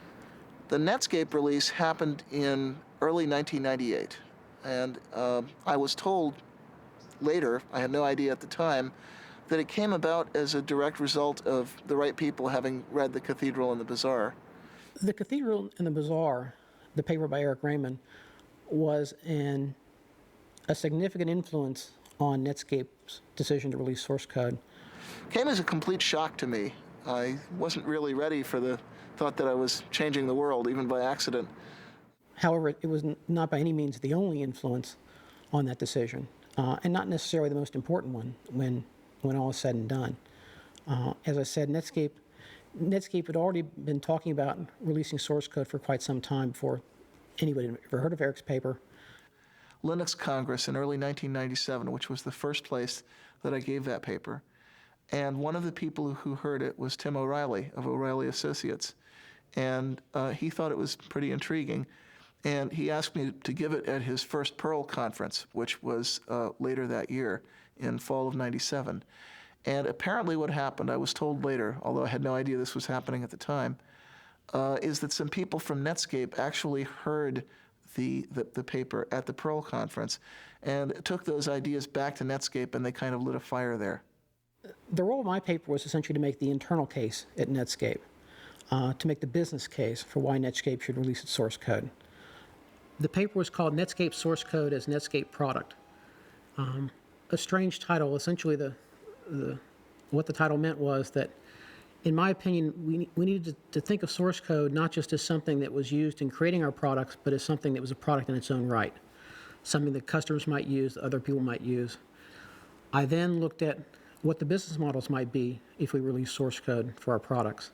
The Netscape release happened in early 1998, and I was told later, I had no idea at the time, that it came about as a direct result of the right people having read The Cathedral and the Bazaar. The Cathedral and the Bazaar, the paper by Eric Raymond, was a significant influence on Netscape's decision to release source code. Came as a complete shock to me. I wasn't really ready for the thought that I was changing the world, even by accident. However, it was not by any means the only influence on that decision, and not necessarily the most important one when all is said and done. As I said, Netscape had already been talking about releasing source code for quite some time before anybody had ever heard of Eric's paper. Linux Congress in early 1997, which was the first place that I gave that paper. And one of the people who heard it was Tim O'Reilly of O'Reilly Associates. And he thought it was pretty intriguing. And he asked me to give it at his first Perl conference, which was later that year in fall of 97. And apparently what happened, I was told later, although I had no idea this was happening at the time, is that some people from Netscape actually heard the paper at the Perl conference and took those ideas back to Netscape, and they kind of lit a fire there. The role of my paper was essentially to make the internal case at Netscape, to make the business case for why Netscape should release its source code. The paper was called Netscape Source Code as Netscape Product. A strange title. Essentially, what the title meant was that, in my opinion, we needed to think of source code not just as something that was used in creating our products, but as something that was a product in its own right, something that customers might use, other people might use. I then looked at what the business models might be if we release source code for our products.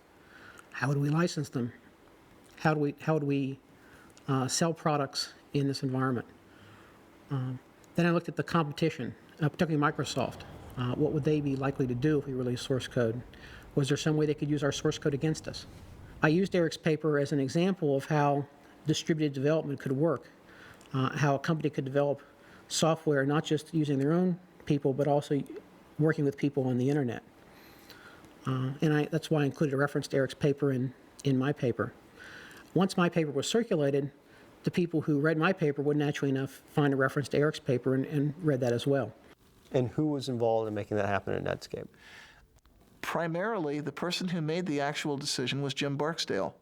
How would we license them? How would we sell products in this environment? Then I looked at the competition, particularly Microsoft. What would they be likely to do if we release source code? Was there some way they could use our source code against us? I used Eric's paper as an example of how distributed development could work, how a company could develop software not just using their own people, but also working with people on the internet. That's why I included a reference to Eric's paper in my paper. Once my paper was circulated, the people who read my paper would naturally enough find a reference to Eric's paper and read that as well. And who was involved in making that happen at Netscape? Primarily, the person who made the actual decision was Jim Barksdale.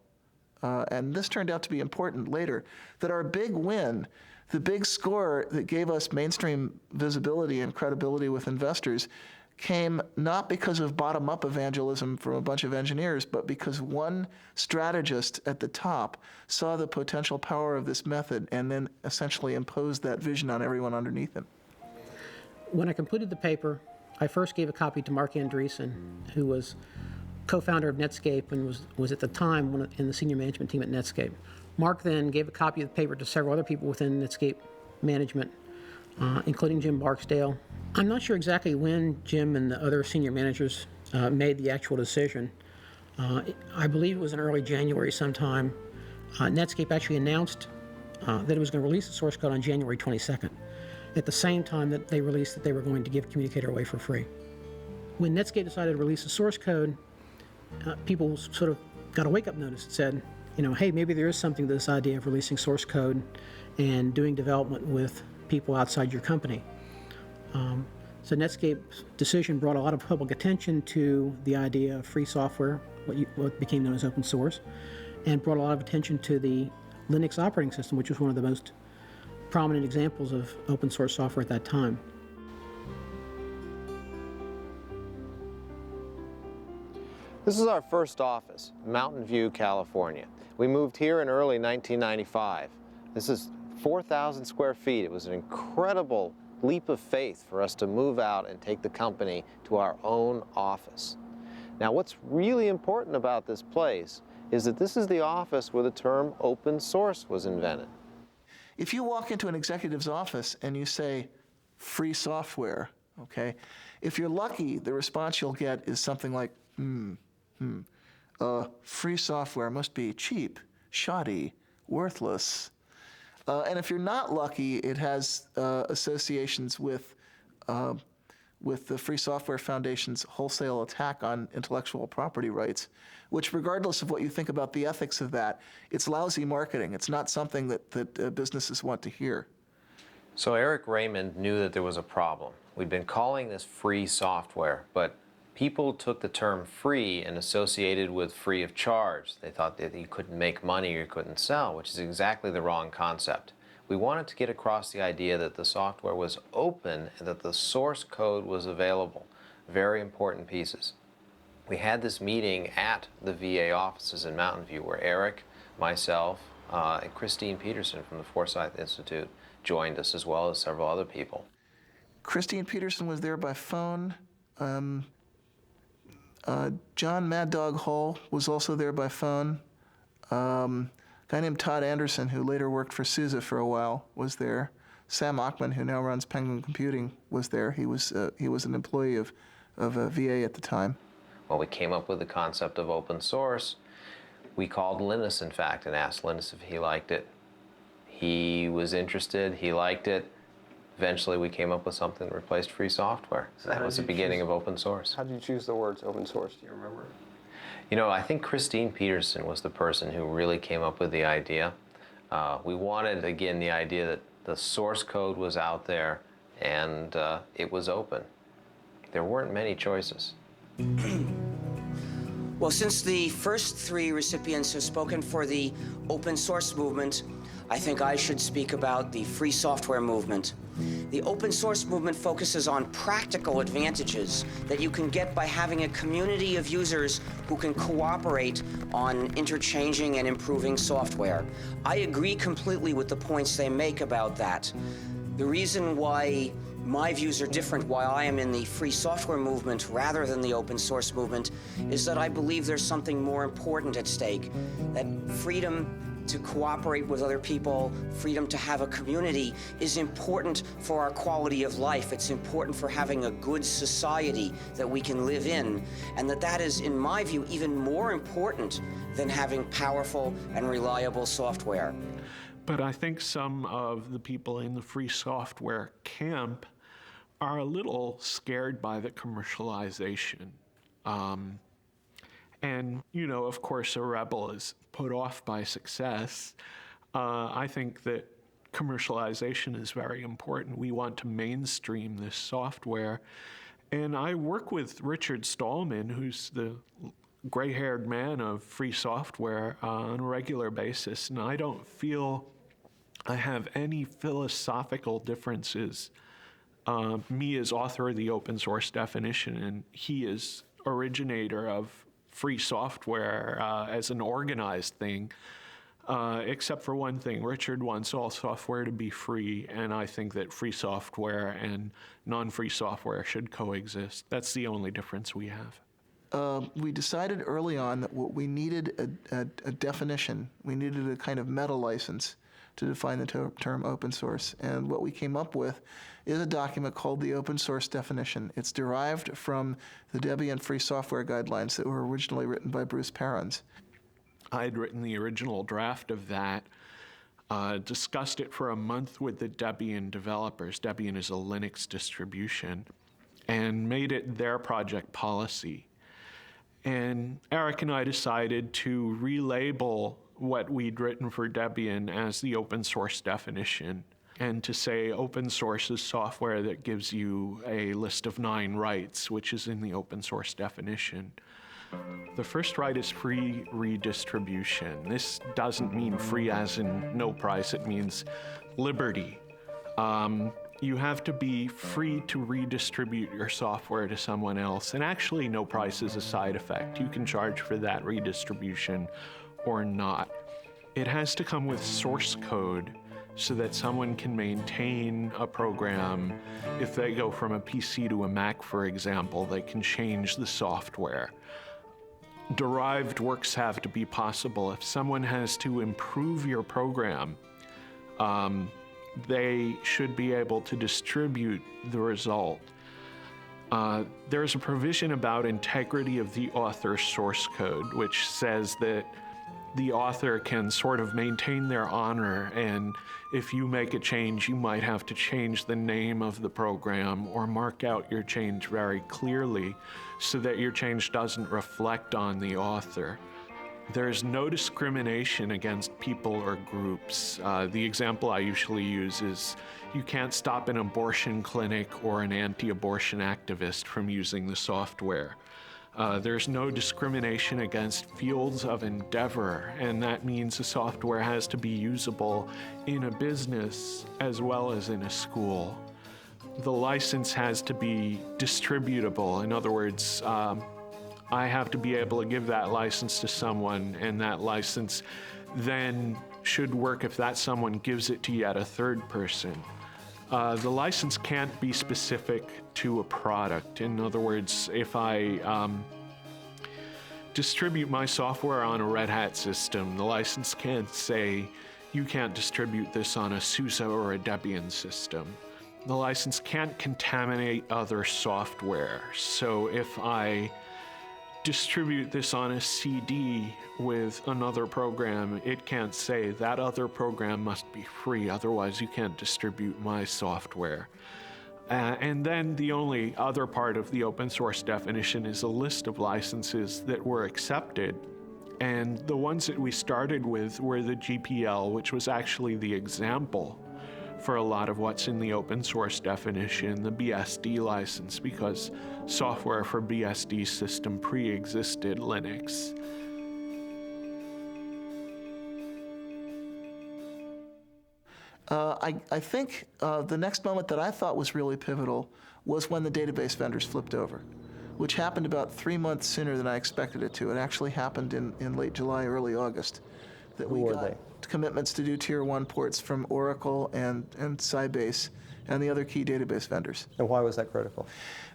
And this turned out to be important later, that our big win, the big score that gave us mainstream visibility and credibility with investors, came not because of bottom-up evangelism from a bunch of engineers, but because one strategist at the top saw the potential power of this method and then essentially imposed that vision on everyone underneath him. When I completed the paper, I first gave a copy to Mark Andreessen, who was co-founder of Netscape and was at the time in the senior management team at Netscape. Mark then gave a copy of the paper to several other people within Netscape management, including Jim Barksdale. I'm not sure exactly when Jim and the other senior managers made the actual decision. I believe it was in early January sometime. Netscape actually announced that it was going to release the source code on January 22nd, at the same time that they released that they were going to give Communicator away for free. When Netscape decided to release the source code, people sort of got a wake-up notice that said, hey, maybe there is something to this idea of releasing source code and doing development with people outside your company. So Netscape's decision brought a lot of public attention to the idea of free software, what became known as open source, and brought a lot of attention to the Linux operating system, which was one of the most prominent examples of open source software at that time. This is our first office, Mountain View, California. We moved here in early 1995. This is 4,000 square feet. It was an incredible leap of faith for us to move out and take the company to our own office. Now, what's really important about this place is that this is the office where the term open source was invented. If you walk into an executive's office and you say, free software, okay, if you're lucky, the response you'll get is something like, free software must be cheap, shoddy, worthless. And if you're not lucky, it has associations with the Free Software Foundation's wholesale attack on intellectual property rights, which, regardless of what you think about the ethics of that, it's lousy marketing. It's not something that businesses want to hear. So Eric Raymond knew that there was a problem. We'd been calling this free software, but people took the term free and associated with free of charge. They thought that you couldn't make money or you couldn't sell, which is exactly the wrong concept. We wanted to get across the idea that the software was open and that the source code was available. Very important pieces. We had this meeting at the VA offices in Mountain View where Eric, myself, and Christine Peterson from the Forsyth Institute joined us, as well as several other people. Christine Peterson was there by phone. John Mad Dog Hall was also there by phone. A guy named Todd Anderson, who later worked for SUSE for a while, was there. Sam Achman, who now runs Penguin Computing, was there. He was an employee of VA at the time. Well, we came up with the concept of open source. We called Linus, in fact, and asked Linus if he liked it. He was interested. He liked it. Eventually, we came up with something that replaced free software. So that was the beginning of open source. How did you choose the words open source? Do you remember? I think Christine Peterson was the person who really came up with the idea. We wanted, again, the idea that the source code was out there and it was open. There weren't many choices. Well, since the first three recipients have spoken for the open source movement, I think I should speak about the free software movement. The open source movement focuses on practical advantages that you can get by having a community of users who can cooperate on interchanging and improving software. I agree completely with the points they make about that. The reason why my views are different, why I am in the free software movement rather than the open source movement, is that I believe there's something more important at stake, that freedom to cooperate with other people, freedom to have a community is important for our quality of life. It's important for having a good society that we can live in, and that is, in my view, even more important than having powerful and reliable software. But I think some of the people in the free software camp are a little scared by the commercialization. And, of course, a rebel is put off by success. I think that commercialization is very important. We want to mainstream this software. And I work with Richard Stallman, who's the gray-haired man of free software, on a regular basis. And I don't feel I have any philosophical differences me as author of the open source definition, and he is originator of free software as an organized thing, except for one thing. Richard wants all software to be free, and I think that free software and non-free software should coexist. That's the only difference we have. We decided early on that what we needed a definition. We needed a kind of meta license to define the term open source. And what we came up with is a document called the Open Source Definition. It's derived from the Debian Free Software Guidelines that were originally written by Bruce Perens. I had written the original draft of that, discussed it for a month with the Debian developers. Debian is a Linux distribution, and made it their project policy. And Eric and I decided to relabel what we'd written for Debian as the open source definition, and to say open source is software that gives you a list of 9 rights, which is in the open source definition. The first right is free redistribution. This doesn't mean free as in no price, it means liberty. You have to be free to redistribute your software to someone else, and actually no price is a side effect. You can charge for that redistribution or not. It has to come with source code so that someone can maintain a program. If they go from a PC to a Mac, for example, they can change the software. Derived works have to be possible. If someone has to improve your program, they should be able to distribute the result. There's a provision about integrity of the author's source code, which says that the author can sort of maintain their honor, and if you make a change, you might have to change the name of the program or mark out your change very clearly so that your change doesn't reflect on the author. There's no discrimination against people or groups. The example I usually use is you can't stop an abortion clinic or an anti-abortion activist from using the software. There's no discrimination against fields of endeavor, and that means the software has to be usable in a business as well as in a school. The license has to be distributable. In other words, I have to be able to give that license to someone, and that license then should work if that someone gives it to yet a third person. The license can't be specific to a product. In other words, if I distribute my software on a Red Hat system, the license can't say, you can't distribute this on a SUSE or a Debian system. The license can't contaminate other software. So if I distribute this on a CD with another program, it can't say that other program must be free, otherwise you can't distribute my software. And then the only other part of the open source definition is a list of licenses that were accepted. And the ones that we started with were the GPL, which was actually the example for a lot of what's in the open source definition, the BSD license, because software for BSD system pre-existed Linux. I think the next moment that I thought was really pivotal was when the database vendors flipped over, which happened about 3 months sooner than I expected it to. It actually happened in late July, early August, that we got commitments to do Tier 1 ports from Oracle and Sybase and the other key database vendors. And why was that critical?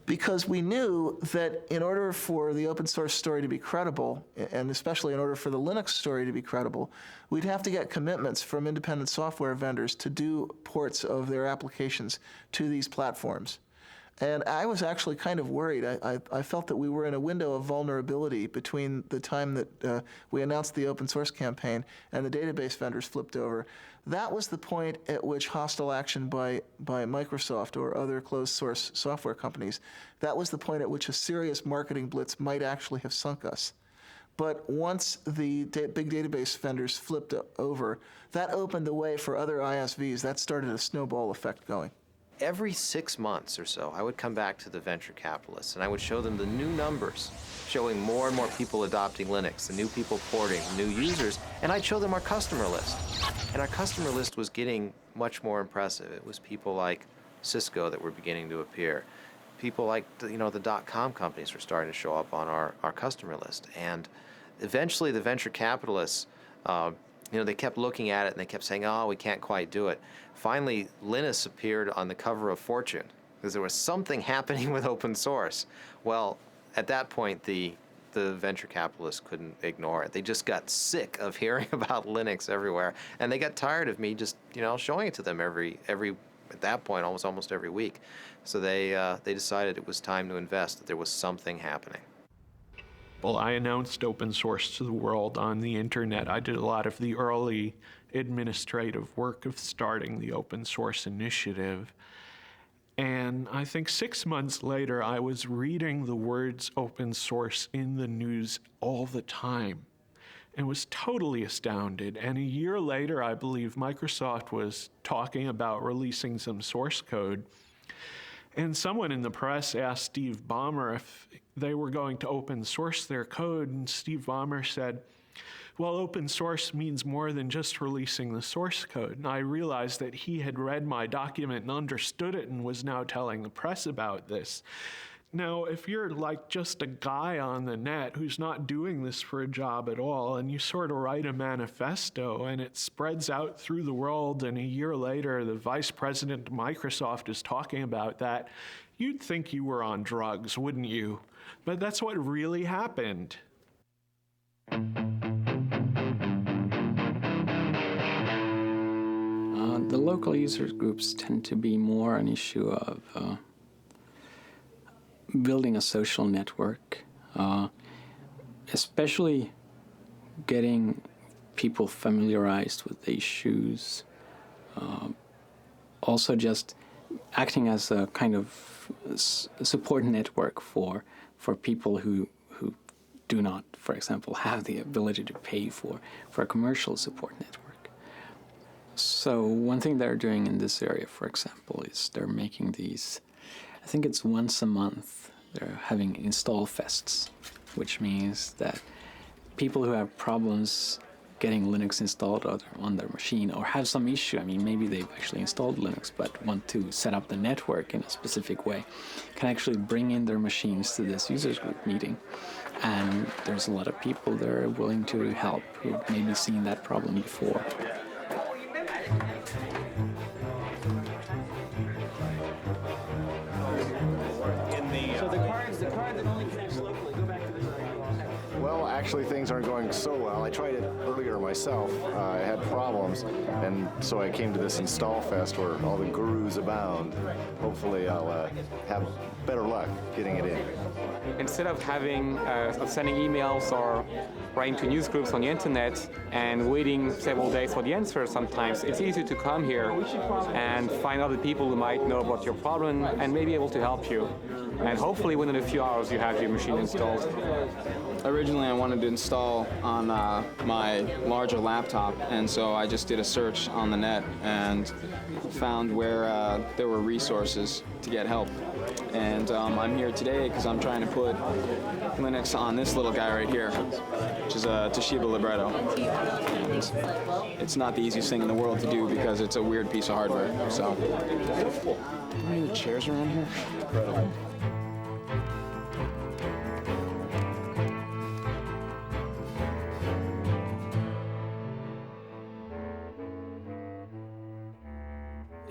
Because we knew that in order for the open source story to be credible, and especially in order for the Linux story to be credible, we'd have to get commitments from independent software vendors to do ports of their applications to these platforms. And I was actually kind of worried. I felt that we were in a window of vulnerability between the time that we announced the open source campaign and the database vendors flipped over. That was the point at which hostile action by Microsoft or other closed source software companies, that was the point at which a serious marketing blitz might actually have sunk us. But once the big database vendors flipped over, that opened the way for other ISVs. That started a snowball effect going. Every 6 months or so, I would come back to the venture capitalists and I would show them the new numbers, showing more and more people adopting Linux, the new people porting, new users, and I'd show them our customer list. And our customer list was getting much more impressive. It was people like Cisco that were beginning to appear. People like the .com companies were starting to show up on our customer list, and eventually the venture capitalists, they kept looking at it and they kept saying, "Oh, we can't quite do it." Finally, Linus appeared on the cover of Fortune because there was something happening with open source. Well, at that point, the venture capitalists couldn't ignore it. They just got sick of hearing about Linux everywhere, and they got tired of me just showing it to them every at that point almost every week. So they decided it was time to invest, that there was something happening. Well, I announced open source to the world on the internet. I did a lot of the early administrative work of starting the open source initiative. And I think 6 months later, I was reading the words open source in the news all the time and was totally astounded. And a year later, I believe Microsoft was talking about releasing some source code. And someone in the press asked Steve Ballmer if they were going to open source their code, and Steve Ballmer said, "Well, open source means more than just releasing the source code." And I realized that he had read my document and understood it and was now telling the press about this. Now, if you're like just a guy on the net who's not doing this for a job at all, and you sort of write a manifesto and it spreads out through the world, and a year later the vice president of Microsoft is talking about that, you'd think you were on drugs, wouldn't you? But that's what really happened. The local user groups tend to be more an issue of building a social network, especially getting people familiarized with the issues, also just acting as a kind of support network for people who do not, for example, have the ability to pay for a commercial support network. So one thing they're doing in this area, for example, is they're making these, I think it's once a month, they're having install fests, which means that people who have problems getting Linux installed on their machine, or have some issue, I mean, maybe they've actually installed Linux but want to set up the network in a specific way, can actually bring in their machines to this users group meeting. And there's a lot of people there willing to help who've maybe seen that problem before. Well, actually, things aren't going so well. I tried it earlier myself. I had problems, and so I came to this install fest where all the gurus abound. Hopefully, I'll have better luck getting it in. Instead of sending emails or writing to news groups on the internet and waiting several days for the answer sometimes, it's easy to come here and find other people who might know about your problem and may be able to help you. And hopefully within a few hours you have your machine installed. Originally I wanted to install on my larger laptop, and so I just did a search on the net and found where there were resources to get help. And I'm here today because I'm trying to put Linux on this little guy right here, which is a Toshiba Libretto. And it's not the easiest thing in the world to do because it's a weird piece of hardware. So, are there any chairs around here?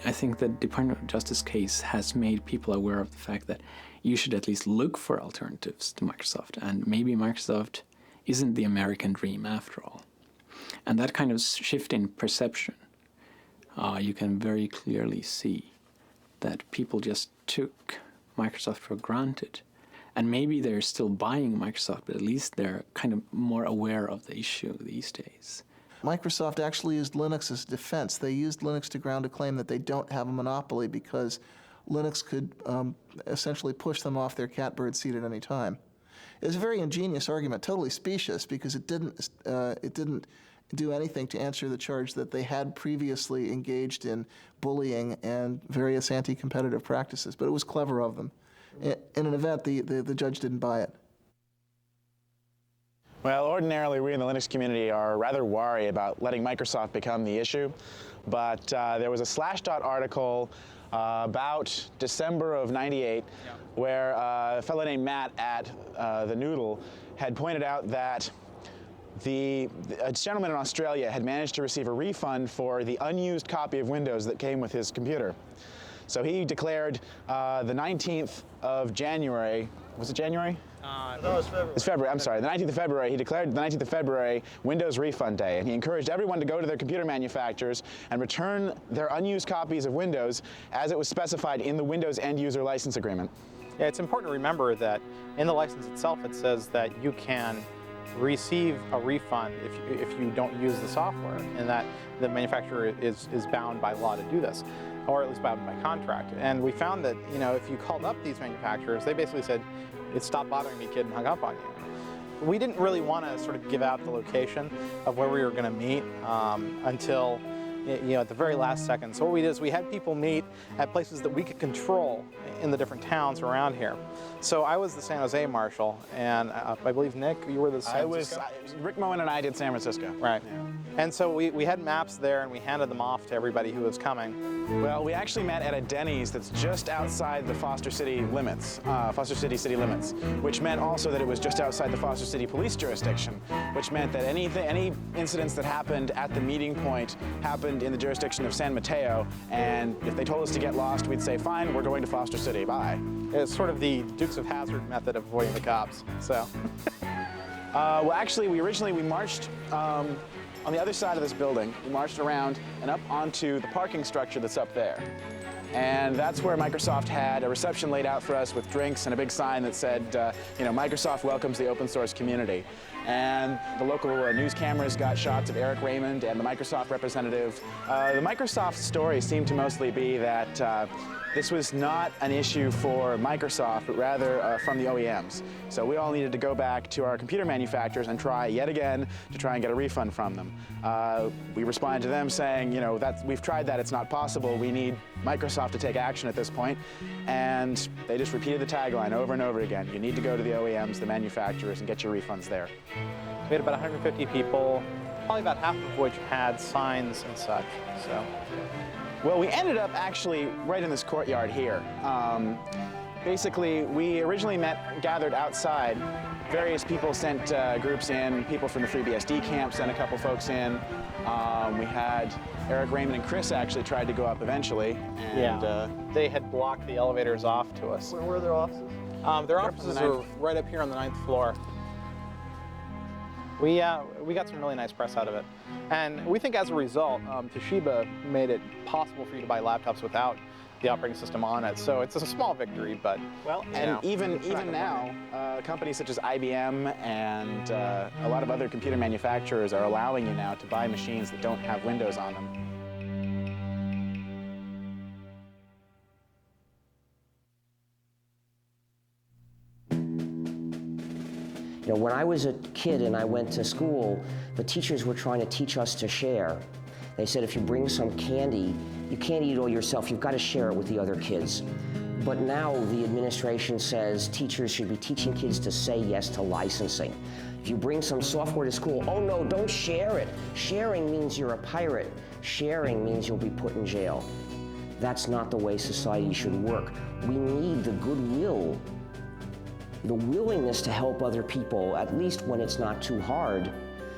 I think the Department of Justice case has made people aware of the fact that you should at least look for alternatives to Microsoft, and maybe Microsoft isn't the American dream after all. And that kind of shift in perception, you can very clearly see that people just took Microsoft for granted. And maybe they're still buying Microsoft, but at least they're kind of more aware of the issue these days. Microsoft actually used Linux as defense. They used Linux to ground a claim that they don't have a monopoly because Linux could essentially push them off their catbird seat at any time. It was a very ingenious argument, totally specious, because it didn't do anything to answer the charge that they had previously engaged in bullying and various anti-competitive practices. But it was clever of them. In an event, the judge didn't buy it. Well, ordinarily, we in the Linux community are rather wary about letting Microsoft become the issue, but there was a Slashdot article about December of '98, where a fellow named Matt at the Noodle had pointed out that a gentleman in Australia had managed to receive a refund for the unused copy of Windows that came with his computer. So he declared the 19th of January, was it January? No, it's February. It's February, I'm sorry, the 19th of February. He declared the 19th of February Windows Refund Day, and he encouraged everyone to go to their computer manufacturers and return their unused copies of Windows as it was specified in the Windows End User License Agreement. Yeah, it's important to remember that in the license itself it says that you can receive a refund if you don't use the software, and that the manufacturer is bound by law to do this, or at least bound by contract. And we found that, you know, if you called up these manufacturers, they basically said, "It stopped bothering me, kid," and hung up on you. We didn't really want to sort of give out the location of where we were going to meet until, you know, at the very last second. So what we did is we had people meet at places that we could control in the different towns around here. So I was the San Jose marshal, and I believe, Nick, you were the San Francisco? Rick Moen and I did San Francisco. Right. Yeah. And so we had maps there, and we handed them off to everybody who was coming. Well, we actually met at a Denny's that's just outside the Foster City limits, Foster City city limits, which meant also that it was just outside the Foster City police jurisdiction, which meant that any incidents that happened at the meeting point happened in the jurisdiction of San Mateo, and if they told us to get lost, we'd say, fine, we're going to Foster City, bye. It's sort of the Dukes of Hazzard method of avoiding the cops, so. Well, actually, we marched on the other side of this building. We marched around and up onto the parking structure that's up there. And that's where Microsoft had a reception laid out for us with drinks and a big sign that said, you know, Microsoft welcomes the open source community. And the local news cameras got shots of Eric Raymond and the Microsoft representative. The Microsoft story seemed to mostly be that this was not an issue for Microsoft, but rather from the OEMs. So we all needed to go back to our computer manufacturers and try yet again to try and get a refund from them. We responded to them saying, you know, we've tried that, it's not possible. We need Microsoft to take action at this point. And they just repeated the tagline over and over again. You need to go to the OEMs, the manufacturers, and get your refunds there. We had about 150 people, probably about half of which had signs and such, so. Well, we ended up actually right in this courtyard here. Basically, we originally gathered outside. Various people sent groups in. People from the FreeBSD camp sent a couple folks in. We had Eric, Raymond, and Chris actually tried to go up eventually. And, they had blocked the elevators off to us. Where were their offices? Their offices are right up here on the 9th floor. We got some really nice press out of it. And we think as a result, Toshiba made it possible for you to buy laptops without the operating system on it. So it's a small victory, but well, and even now, companies such as IBM and a lot of other computer manufacturers are allowing you now to buy machines that don't have Windows on them. You know, when I was a kid and I went to school, the teachers were trying to teach us to share. They said if you bring some candy, you can't eat it all yourself, you've got to share it with the other kids. But now the administration says teachers should be teaching kids to say yes to licensing. If you bring some software to school, oh no, don't share it. Sharing means you're a pirate. Sharing means you'll be put in jail. That's not the way society should work. We need the goodwill, the willingness to help other people, at least when it's not too hard,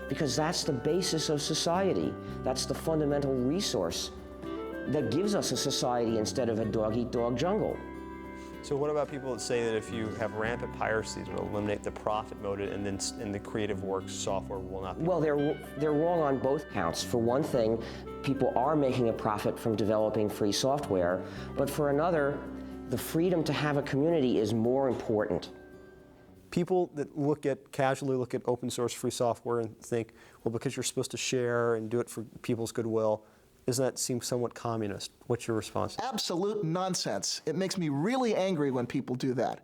because that's the basis of society. That's the fundamental resource that gives us a society instead of a dog-eat-dog jungle. So what about people that say that if you have rampant piracy, it will eliminate the profit motive, and then in the creative works, software will not be? Well, they're wrong on both counts. For one thing, people are making a profit from developing free software, but for another, the freedom to have a community is more important. People that casually look at open source free software and think, well, because you're supposed to share and do it for people's goodwill, doesn't that seem somewhat communist? What's your response? Absolute nonsense. It makes me really angry when people do that.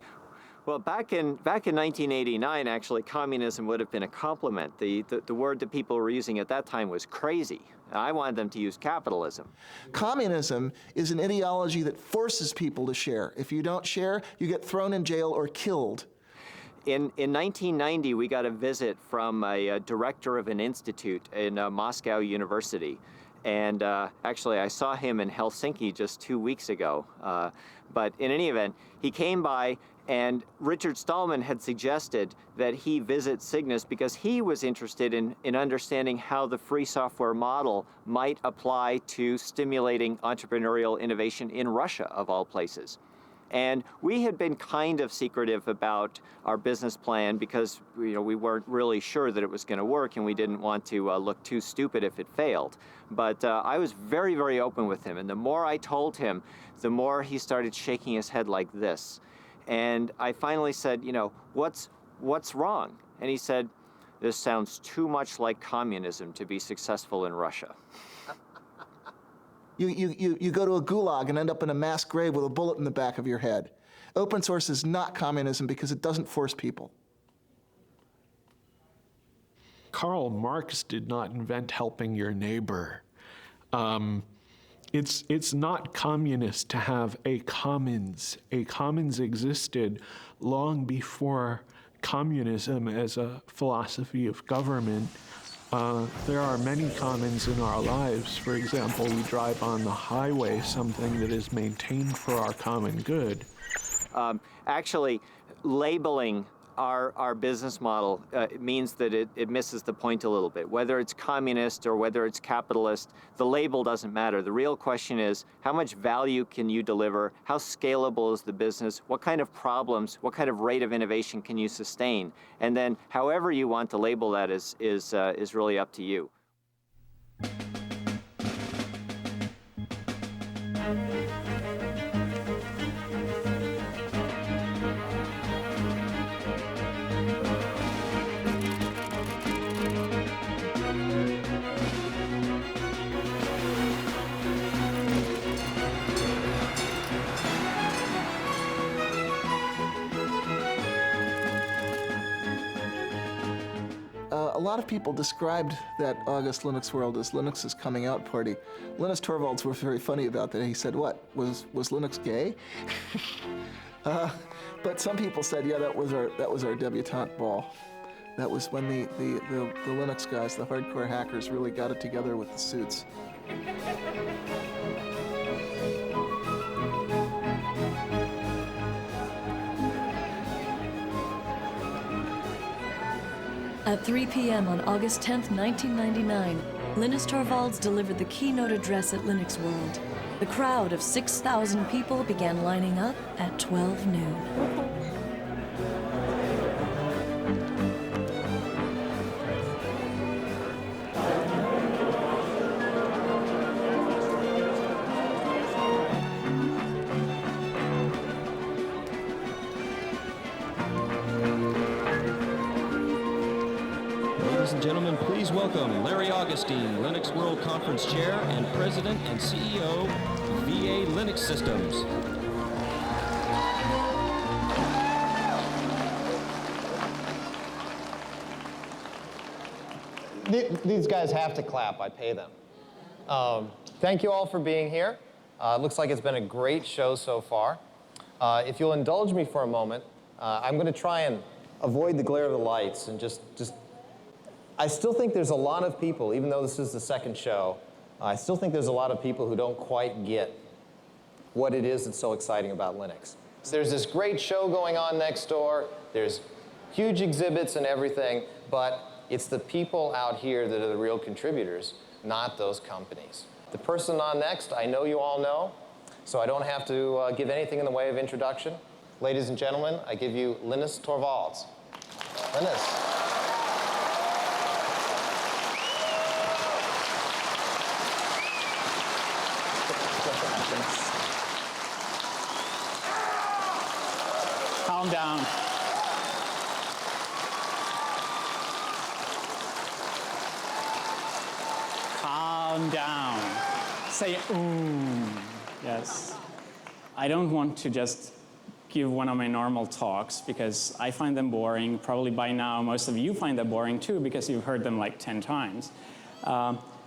Well, back in 1989, actually, communism would have been a compliment. The word that people were using at that time was crazy. I wanted them to use capitalism. Communism is an ideology that forces people to share. If you don't share, you get thrown in jail or killed. In 1990, we got a visit from a director of an institute in Moscow University. And actually, I saw him in Helsinki just 2 weeks ago. But in any event, he came by, and Richard Stallman had suggested that he visit Cygnus because he was interested in understanding how the free software model might apply to stimulating entrepreneurial innovation in Russia, of all places. And we had been kind of secretive about our business plan because we weren't really sure that it was going to work, and we didn't want to look too stupid if it failed. But I was very, very open with him, and the more I told him, the more he started shaking his head like this. And I finally said, what's wrong? And he said, this sounds too much like communism to be successful in Russia. You go to a gulag and end up in a mass grave with a bullet in the back of your head. Open source is not communism because it doesn't force people. Karl Marx did not invent helping your neighbor. It's not communist to have a commons. A commons existed long before communism as a philosophy of government. There are many commons in our lives. For example, we drive on the highway, something that is maintained for our common good. Actually, labeling our business model means that it misses the point a little bit. Whether it's communist or whether it's capitalist, the label doesn't matter. The real question is, how much value can you deliver? How scalable is the business? What kind of problems, what kind of rate of innovation can you sustain? And then however you want to label that is really up to you. A lot of people described that August Linux World as Linux's coming out party. Linus Torvalds was very funny about that. He said, what, was Linux gay? But some people said, yeah, that was our debutante ball. That was when the Linux guys, the hardcore hackers, really got it together with the suits. At 3 p.m. on August 10th, 1999, Linus Torvalds delivered the keynote address at Linux World. The crowd of 6,000 people began lining up at 12 noon. Ladies and gentlemen, please welcome Larry Augustine, Linux World Conference Chair and President and CEO, VA Linux Systems. These guys have to clap. I pay them. Thank you all for being here. It looks like it's been a great show so far. If you'll indulge me for a moment, I'm going to try and avoid the glare of the lights and just I still think there's a lot of people, even though this is the second show, I still think there's a lot of people who don't quite get what it is that's so exciting about Linux. There's this great show going on next door, there's huge exhibits and everything, but it's the people out here that are the real contributors, not those companies. The person on next, I know you all know, so I don't have to give anything in the way of introduction. Ladies and gentlemen, I give you Linus Torvalds. Linus. Calm down. Calm down. Say, ooh. Yes. I don't want to just give one of my normal talks because I find them boring. Probably by now, most of you find them boring too because you've heard them like 10 times.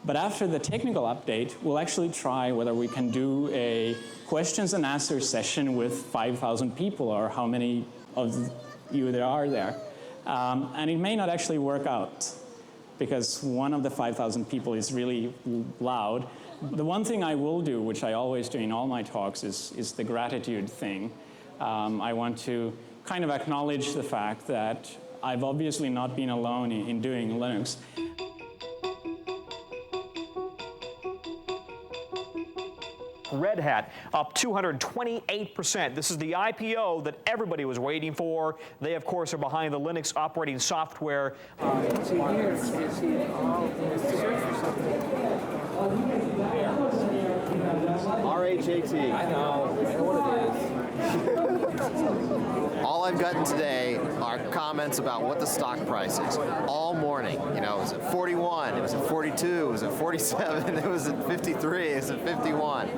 But after the technical update, we'll actually try whether we can do a questions and answers session with 5,000 people or how many of you there are there. And it may not actually work out because one of the 5,000 people is really loud. The one thing I will do, which I always do in all my talks, is the gratitude thing. I want to kind of acknowledge the fact that I've obviously not been alone in doing Linux. Red Hat up 228%. This is the IPO that everybody was waiting for. They, of course, are behind the Linux operating software. So here, you see all this search for something. RHAT. I know what it is. All I've gotten today are comments about what the stock price is. All morning. You know, it was at 41, it was at 42, it was at 47, it was at 53, it was at 51.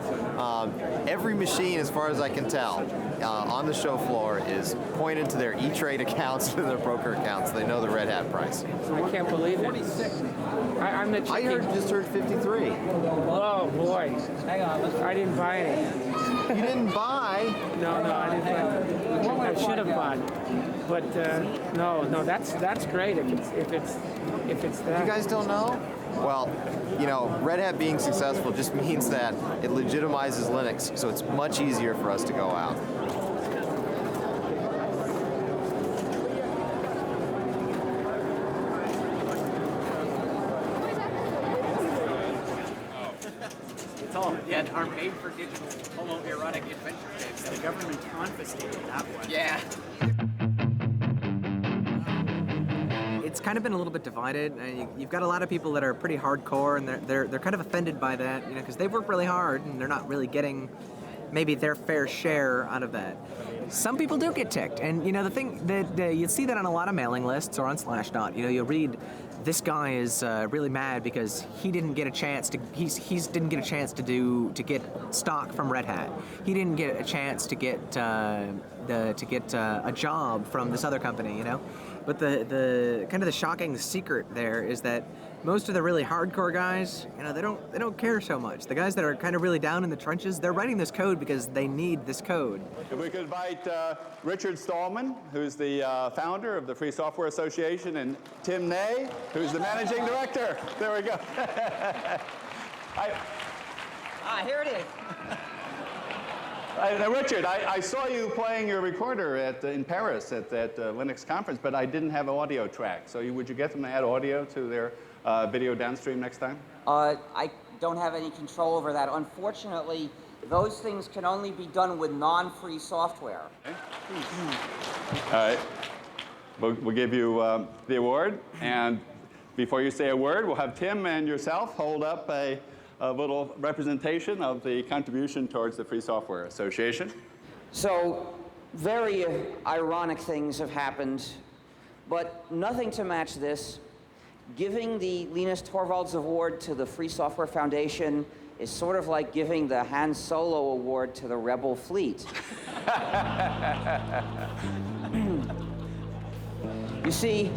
Every machine, as far as I can tell, on the show floor is pointed to their E-Trade accounts, to their broker accounts. They know the Red Hat price. I can't believe it. 46. I'm the checking. Just heard 53. Oh boy. Hang on. I didn't buy any. You didn't buy? No, I didn't buy. I should have bought. But no, that's great if it's that. You guys don't know? Well, you know, Red Hat being successful just means that it legitimizes Linux, so it's much easier for us to go out. Yeah, our made-for-digital homoerotic adventure tapes. The government confiscated that one. Yeah. It's kind of been a little bit divided. You've got a lot of people that are pretty hardcore, and they're kind of offended by that, you know, because they work really hard and they're not really getting maybe their fair share out of that. Some people do get ticked, and you know the thing that you see that on a lot of mailing lists or on Slashdot. You know, you'll read, this guy is really mad because he didn't get a chance to didn't get a chance to get stock from Red Hat. He didn't get a chance to get a job from this other company. You know, but the kind of the shocking secret there is that most of the really hardcore guys, you know, they don't care so much. The guys that are kind of really down in the trenches, they're writing this code because they need this code. If we could invite Richard Stallman, who's the founder of the Free Software Association, and Tim Ney, who's the managing director. There we go. Here it is. Now, Richard, I saw you playing your recorder in Paris at that Linux conference, but I didn't have an audio track. So would you get them to add audio to their video downstream next time? I don't have any control over that. Unfortunately, those things can only be done with non-free software. Okay. All right. We'll give you the award, and before you say a word, we'll have Tim and yourself hold up a little representation of the contribution towards the Free Software Association. So, very ironic things have happened, but nothing to match this. Giving the Linus Torvalds Award to the Free Software Foundation is sort of like giving the Han Solo Award to the Rebel Fleet. You see,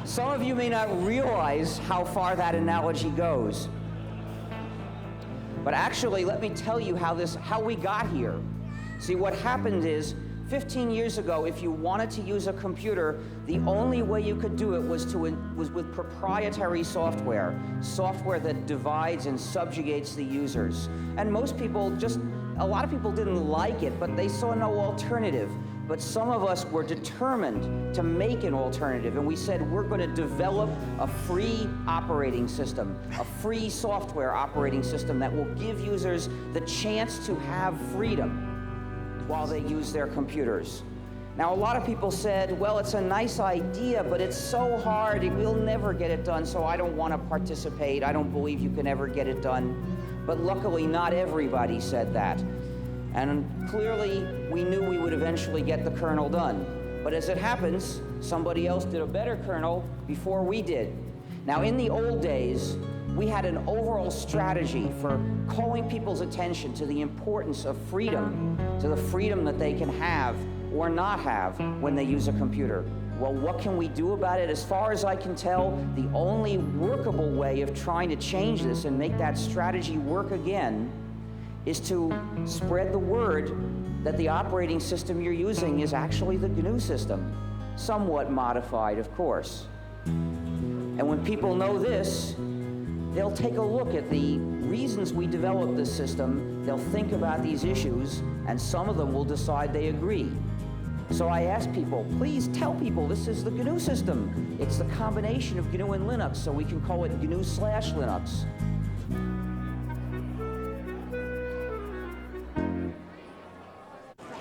some of you may not realize how far that analogy goes. But actually, let me tell you how we got here. See, what happened is, 15 years ago, if you wanted to use a computer, the only way you could do it was with proprietary software that divides and subjugates the users. And most people a lot of people didn't like it, but they saw no alternative. But some of us were determined to make an alternative, and we said we're going to develop a free operating system, a free software operating system that will give users the chance to have freedom while they use their computers. Now, a lot of people said, well, it's a nice idea, but it's so hard, we'll never get it done, so I don't want to participate. I don't believe you can ever get it done. But luckily, not everybody said that. And clearly, we knew we would eventually get the kernel done. But as it happens, somebody else did a better kernel before we did. Now, in the old days, we had an overall strategy for calling people's attention to the importance of freedom, to the freedom that they can have or not have when they use a computer. Well, what can we do about it? As far as I can tell, the only workable way of trying to change this and make that strategy work again is to spread the word that the operating system you're using is actually the GNU system, somewhat modified, of course. And when people know this, they'll take a look at the reasons we developed this system, they'll think about these issues, and some of them will decide they agree. So I ask people, please tell people this is the GNU system. It's the combination of GNU and Linux, so we can call it GNU/Linux.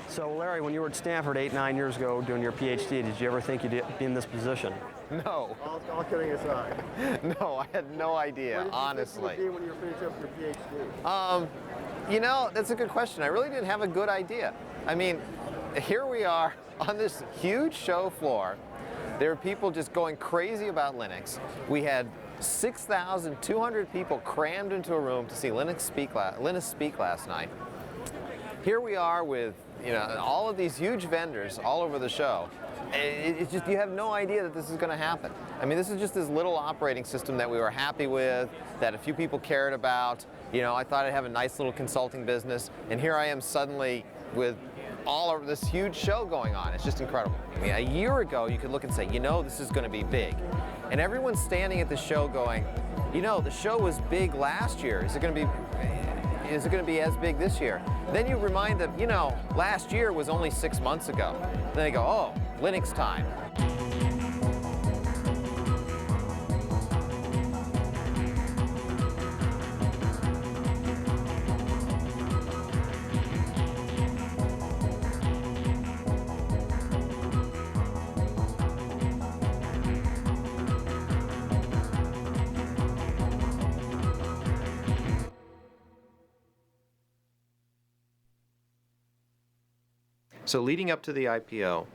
So Larry, when you were at Stanford 8-9 years ago doing your PhD, did you ever think you'd be in this position? No. All kidding aside. No, I had no idea, honestly. What did you think you would be when you were finishing up your PhD? You know, that's a good question. I really didn't have a good idea. I mean, here we are on this huge show floor. There are people just going crazy about Linux. We had 6,200 people crammed into a room to see Linus speak last night. Here we are with, you know, all of these huge vendors all over the show. It's just, you have no idea that this is going to happen. I mean, this is just this little operating system that we were happy with, that a few people cared about. You know, I thought I'd have a nice little consulting business, and here I am suddenly with all of this huge show going on. It's just incredible. I mean, a year ago, you could look and say, you know, this is going to be big. And everyone's standing at the show going, you know, the show was big last year. Is it going to be as big this year? Then you remind them, you know, last year was only 6 months ago. Then they go, oh, Linux time. So leading up to the IPO,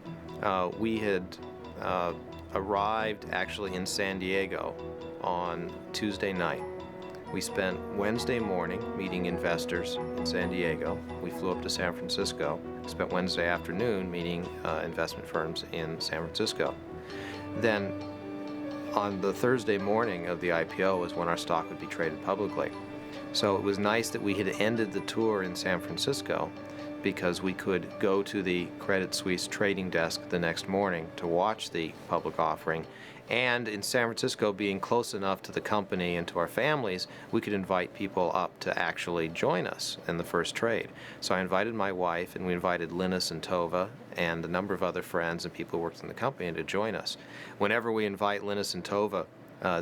we had arrived actually in San Diego on Tuesday night. We spent Wednesday morning meeting investors in San Diego. We flew up to San Francisco. Spent Wednesday afternoon meeting investment firms in San Francisco. Then on the Thursday morning of the IPO was when our stock would be traded publicly. So it was nice that we had ended the tour in San Francisco, because we could go to the Credit Suisse trading desk the next morning to watch the public offering. And in San Francisco, being close enough to the company and to our families, we could invite people up to actually join us in the first trade. So I invited my wife, and we invited Linus and Tova and a number of other friends and people who worked in the company to join us. Whenever we invite Linus and Tova,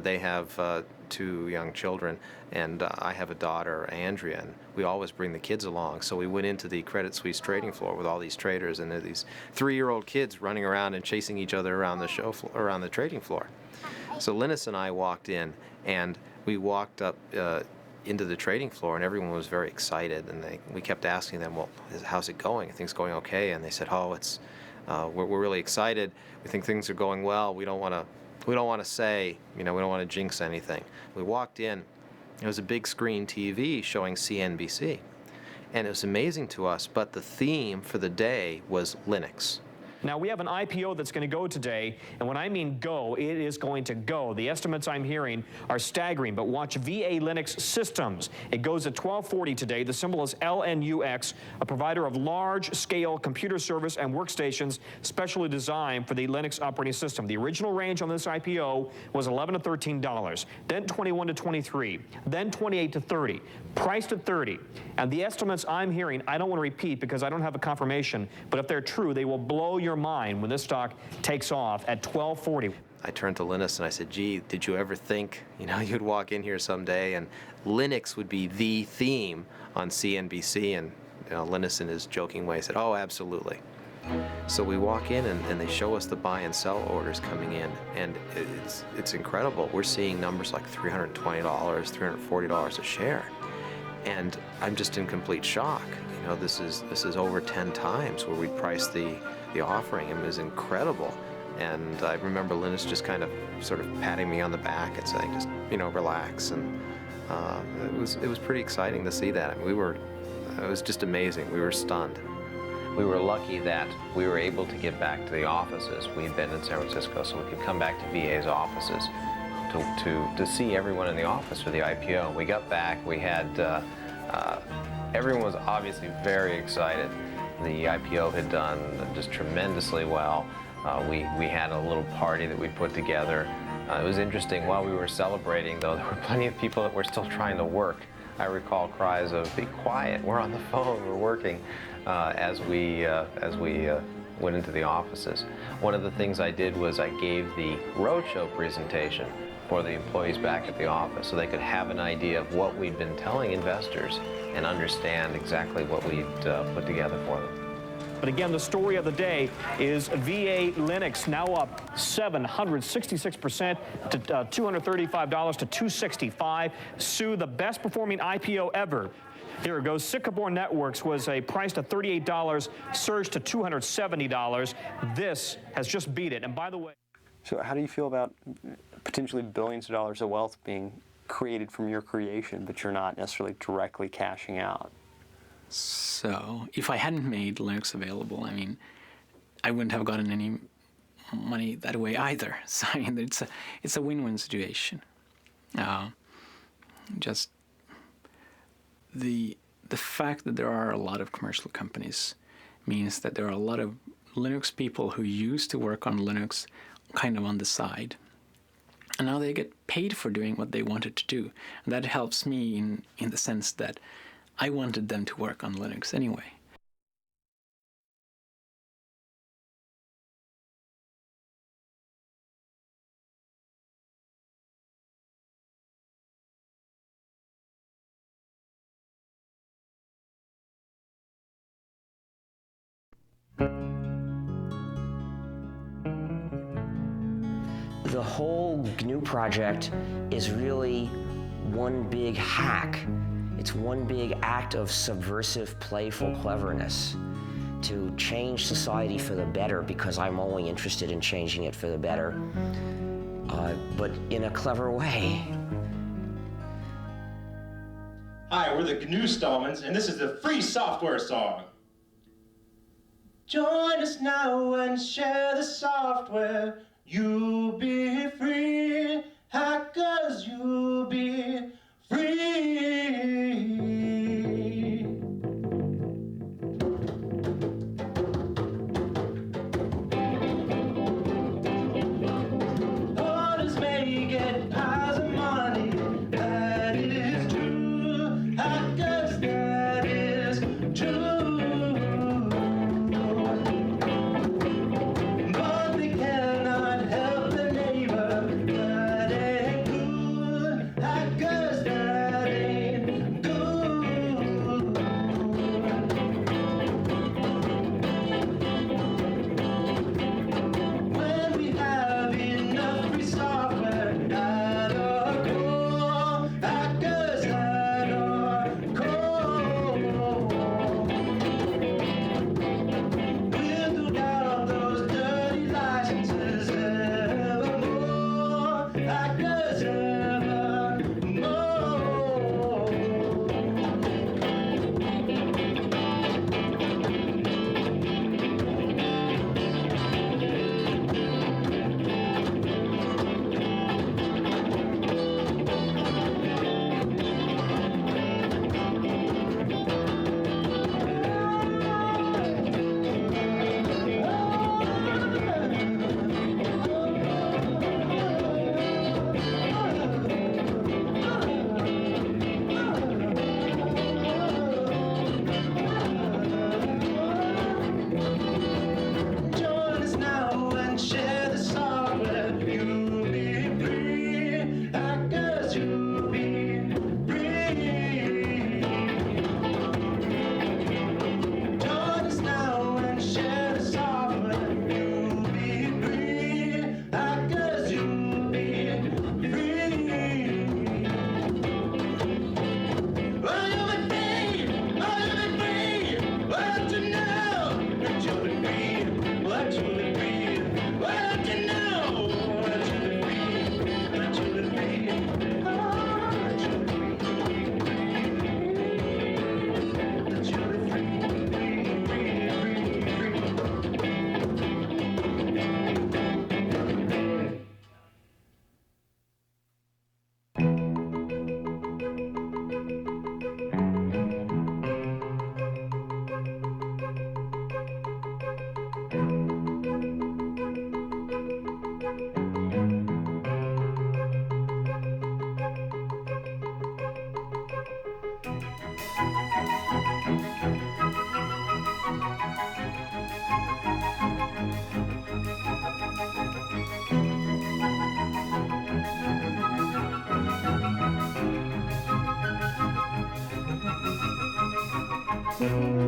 they have 2 young children, and I have a daughter, Andrea, and we always bring the kids along. So we went into the Credit Suisse trading floor with all these traders, and there are these 3-year-old kids running around and chasing each other around the show around the trading floor. So Linus and I walked in, and we walked up into the trading floor, and everyone was very excited, and we kept asking them, well, how's it going? Are things going okay? And they said, oh, it's we're really excited. We think things are going well. We don't want to say, you know, we don't want to jinx anything. We walked in, there was a big screen TV showing CNBC. And it was amazing to us, but the theme for the day was Linux. Now, we have an IPO that's going to go today, and when I mean go, it is going to go. The estimates I'm hearing are staggering, but watch VA Linux Systems. It goes at 1240 today. The symbol is LNUX, a provider of large-scale computer service and workstations specially designed for the Linux operating system. The original range on this IPO was $11 to $13, then $21 to $23, then $28 to $30, priced at $30. And the estimates I'm hearing, I don't want to repeat because I don't have a confirmation, but if they're true, they will blow your mind when this stock takes off at 1240. I turned to Linus and I said, gee, did you ever think, you know, you'd walk in here someday and Linux would be the theme on CNBC? And you know, Linus in his joking way said, oh, absolutely. So we walk in and they show us the buy and sell orders coming in, and it's incredible. We're seeing numbers like $320, $340 a share. And I'm just in complete shock. You know, this is over 10 times where we priced the offering. It was incredible. And I remember Linus just kind of sort of patting me on the back and saying, just, you know, relax. And it was pretty exciting to see that. I mean, it was just amazing. We were stunned. We were lucky that we were able to get back to the offices. We'd been in San Francisco, so we could come back to VA's offices to see everyone in the office for the IPO. We got back, we had, everyone was obviously very excited. The IPO had done just tremendously well. We had a little party that we put together. It was interesting, while we were celebrating, though, there were plenty of people that were still trying to work. I recall cries of, "Be quiet, we're on the phone, we're working," as we went into the offices. One of the things I did was I gave the roadshow presentation for the employees back at the office so they could have an idea of what we'd been telling investors and understand exactly what we'd put together for them. But again, the story of the day is VA Linux now up 766% to $235 to $265. Sue, the best performing IPO ever. Here it goes. Sycamore Networks was priced at $38, surged to $270. This has just beat it. And by the way, so how do you feel about potentially billions of dollars of wealth being created from your creation, but you're not necessarily directly cashing out? So if I hadn't made Linux available, I mean, I wouldn't have gotten any money that way either. So I mean, it's a win-win situation. Just the fact that there are a lot of commercial companies means that there are a lot of Linux people who used to work on Linux kind of on the side. And now they get paid for doing what they wanted to do. And that helps me in the sense that I wanted them to work on Linux anyway. The whole GNU project is really one big hack. It's one big act of subversive, playful cleverness to change society for the better, because I'm only interested in changing it for the better, but in a clever way. Hi, we're the GNU Stallmans, and this is the free software song. Join us now and share the software. You'll be free, hackers, you'll be free. Others may get piles of money, that is true. Hackers, that is true. But they cannot help their neighbor. Thank you.